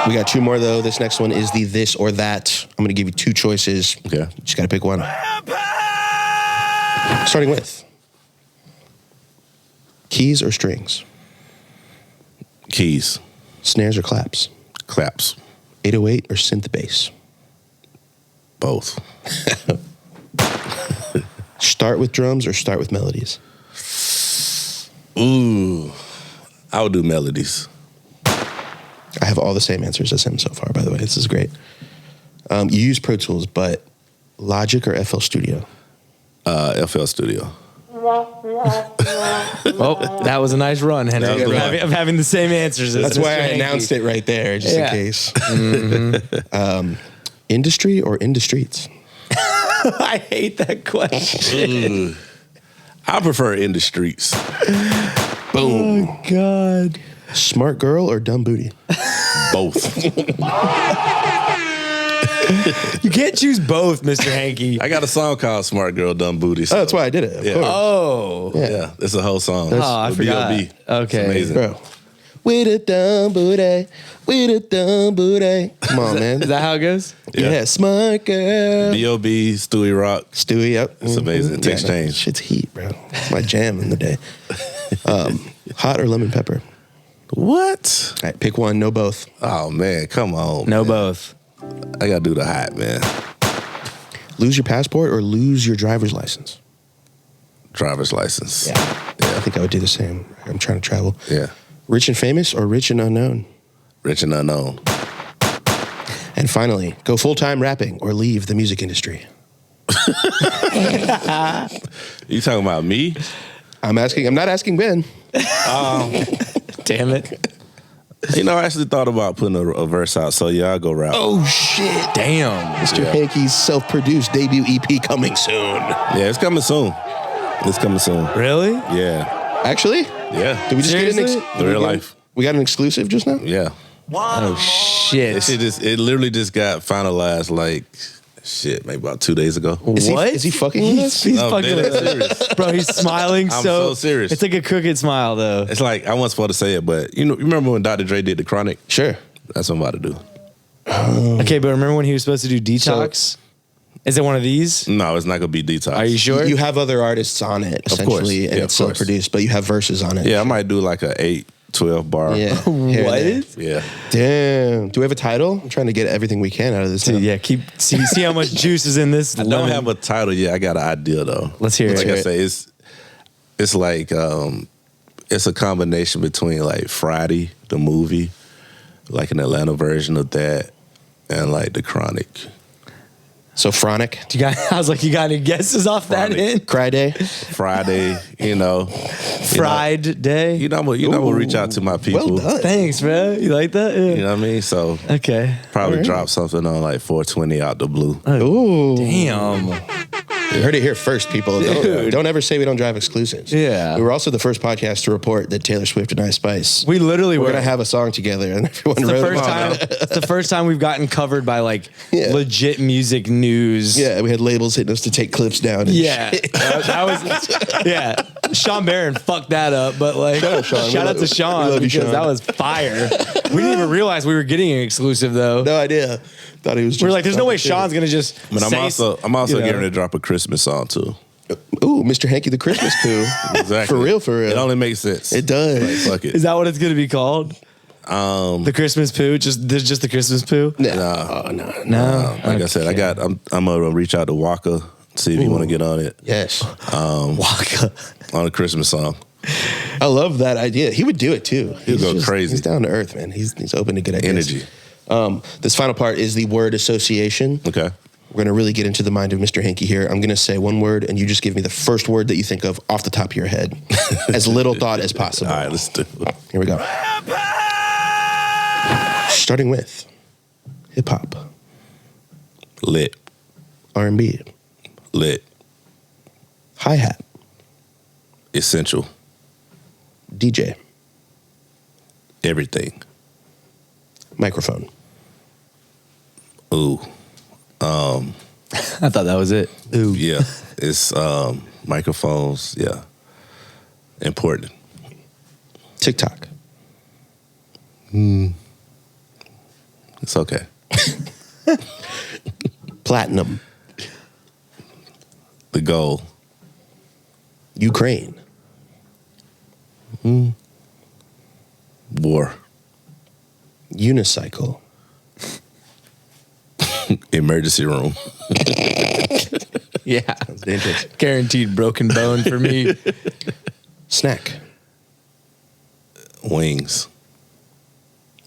We got 2 more though. This next one is the this or that. I'm gonna give you 2 choices. Okay. You just gotta pick one. Starting with keys or strings, Keys. snares or claps, Claps. 808 or synth bass. Both. Start with drums or start with melodies. Ooh. I would do melodies. I have all the same answers as him so far, by the way. This is great. You use Pro Tools, but Logic or FL Studio? FL Studio. Oh, that was a nice run, Henry. That was Of a having, of having the same answers. That's why I announced it right there, just Yeah. in case. Industry or Industries? I hate that question. I prefer in the streets. Boom. Oh God. Smart girl or dumb booty? Both. You can't choose both, Mr. Hanky. I got a song called Smart Girl Dumb Booty. Oh, that's why I did it. Of Yeah. course. Oh. Yeah, it's a whole song. Oh, I With forgot. B.O.B.. Okay. It's amazing. Bro. With a dumb booty. With a dumb booty. Come on, man. Is that how it goes? Yeah. Smart girl. B.O.B., Stewie Rock. Stewie, yep. It's amazing. It takes change. Shit's heat, bro. It's my jam in the day. Hot or lemon pepper? What? All right, pick one, no both. Oh, man, come on. No, man. both. I got to do the hot, man. Lose your passport or lose your driver's license? Driver's license. I think I would do the same. I'm trying to travel. Yeah. Rich and famous or rich and unknown? Rich and unknown. And finally, go full-time rapping or leave the music industry. You talking about me? I'm not asking Ben. Damn it. You know, I actually thought about putting a verse out, so yeah, I'll go rap. Oh, shit. Damn. Mr. Yeah. Hanky's self-produced debut EP coming soon. Yeah, it's coming soon. It's coming soon. Really? Yeah. Actually? Yeah. Did we just Seriously? get In real life. We got an exclusive just now? Yeah. Oh shit. It literally just got finalized like maybe about 2 days ago. Is he fucking with us? He's No, fucking dead with ass us. serious. Bro, he's smiling I'm so so serious. It's like a crooked smile though. It's like I wasn't supposed to say it, but you remember when Dr. Dre did the Chronic? Sure. That's what I'm about to do. Okay, but remember when he was supposed to do Detox? Is it one of these? No, it's not gonna be Detox. Are you sure? You have other artists on it, course. essentially, and Yeah, it's of course. self-produced, but you have verses on it. Yeah, I might do like a 8-12 bar. Yeah. Here and there. What? Yeah. Damn. Do we have a title? I'm trying to get everything we can out of this. Dude, yeah, see how much juice is in this. I don't have a title yet. I got an idea though. Let's hear it. Like I say, it's like it's a combination between like Friday, the movie, like an Atlanta version of that, and like the Chronic. So Phronic, I was like, you got any guesses off that end? Cry Day. Friday, Fried day. we'll reach out to my people. Well done. Thanks, bro. You like that? Yeah. You know what I mean? So Okay. probably drop something on like 420 out the blue. Ooh. Damn. You heard it here first, people. Don't ever say we don't drive exclusives. Yeah. We were also the first podcast to report that Taylor Swift and Ice Spice We literally were were. going to have a song together, and everyone It's the wrote first them time. on. It's the first time we've gotten covered by like Yeah. legit music news. Yeah, we had labels hitting us to take clips down. And Yeah, shit. that was yeah. Sean Barron fucked that up, but like Shout out, Sean. shout out to We Sean love you, because Sean. that was fire. We didn't even realize we were getting an exclusive though. No idea. Thought he was. We just were like, "There's no way talking Sean's gonna just." But I'm say, also you know. getting ready to drop a Christmas song too. shit. Ooh, Mr. Hanky the Christmas poo. Exactly. For real, for real. It only makes sense. It does. Like, fuck it. Is that what it's gonna be called? The Christmas poo. Just the Christmas poo. No. Like I said, I'm gonna reach out to Waka, see if you want to get on it. Yes. Waka. On a Christmas song. I love that idea. He would do it too. He'd go crazy. He's down to earth, man. He's open to good ideas. Energy. This final part is the word association. Okay. We're going to really get into the mind of Mr. Hanky here. I'm going to say one word, and you just give me the first word that you think of off the top of your head. As little thought as possible. All right, let's do it. Here we go. Starting with hip-hop, Lit. R&B, Lit. hi-hat, Essential. DJ, Everything. microphone, Ooh. I thought that was it. Ooh. Yeah. It's microphones. Yeah. Important. TikTok, It's okay. platinum, The goal. Ukraine, War. unicycle, Emergency room. Yeah. dangerous. Guaranteed broken bone for me. Snack, Wings.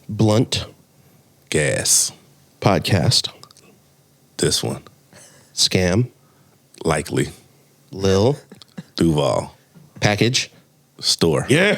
blunt, Gas. podcast, This one. scam, Likely. Lil, Duval. package. Store. Yeah,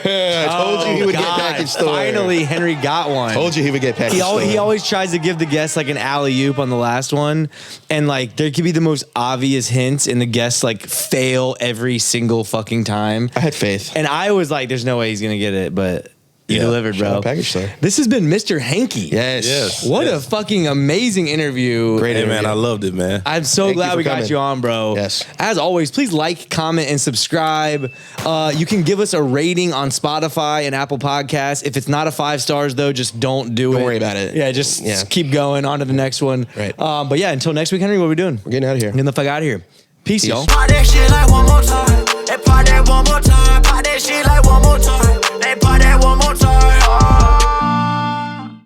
I told you he would get package store. Finally, Henry got one. Told you he would get package store. He always tries to give the guest like an alley-oop on the last one. And like there could be the most obvious hints and the guests like fail every single fucking time. I had faith. And I was like, there's no way he's gonna get it, but you delivered, Shout bro. out package store. This has been Mr. Hanky. Yes. What a fucking amazing interview. Great Hey, interview. man, I loved it, man. I'm so Thank you glad for we got coming. you on, bro. Yes. As always, please like, comment, and subscribe. You can give us a rating on Spotify and Apple Podcasts. If it's not a 5 stars, though, just don't do it. Don't worry about it. Yeah, just keep going on to the next one. Right. But yeah, until next week, Henry, what are we doing? We're getting out of here. Getting the fuck out of here. Peace, y'all. Try that shit like one more time.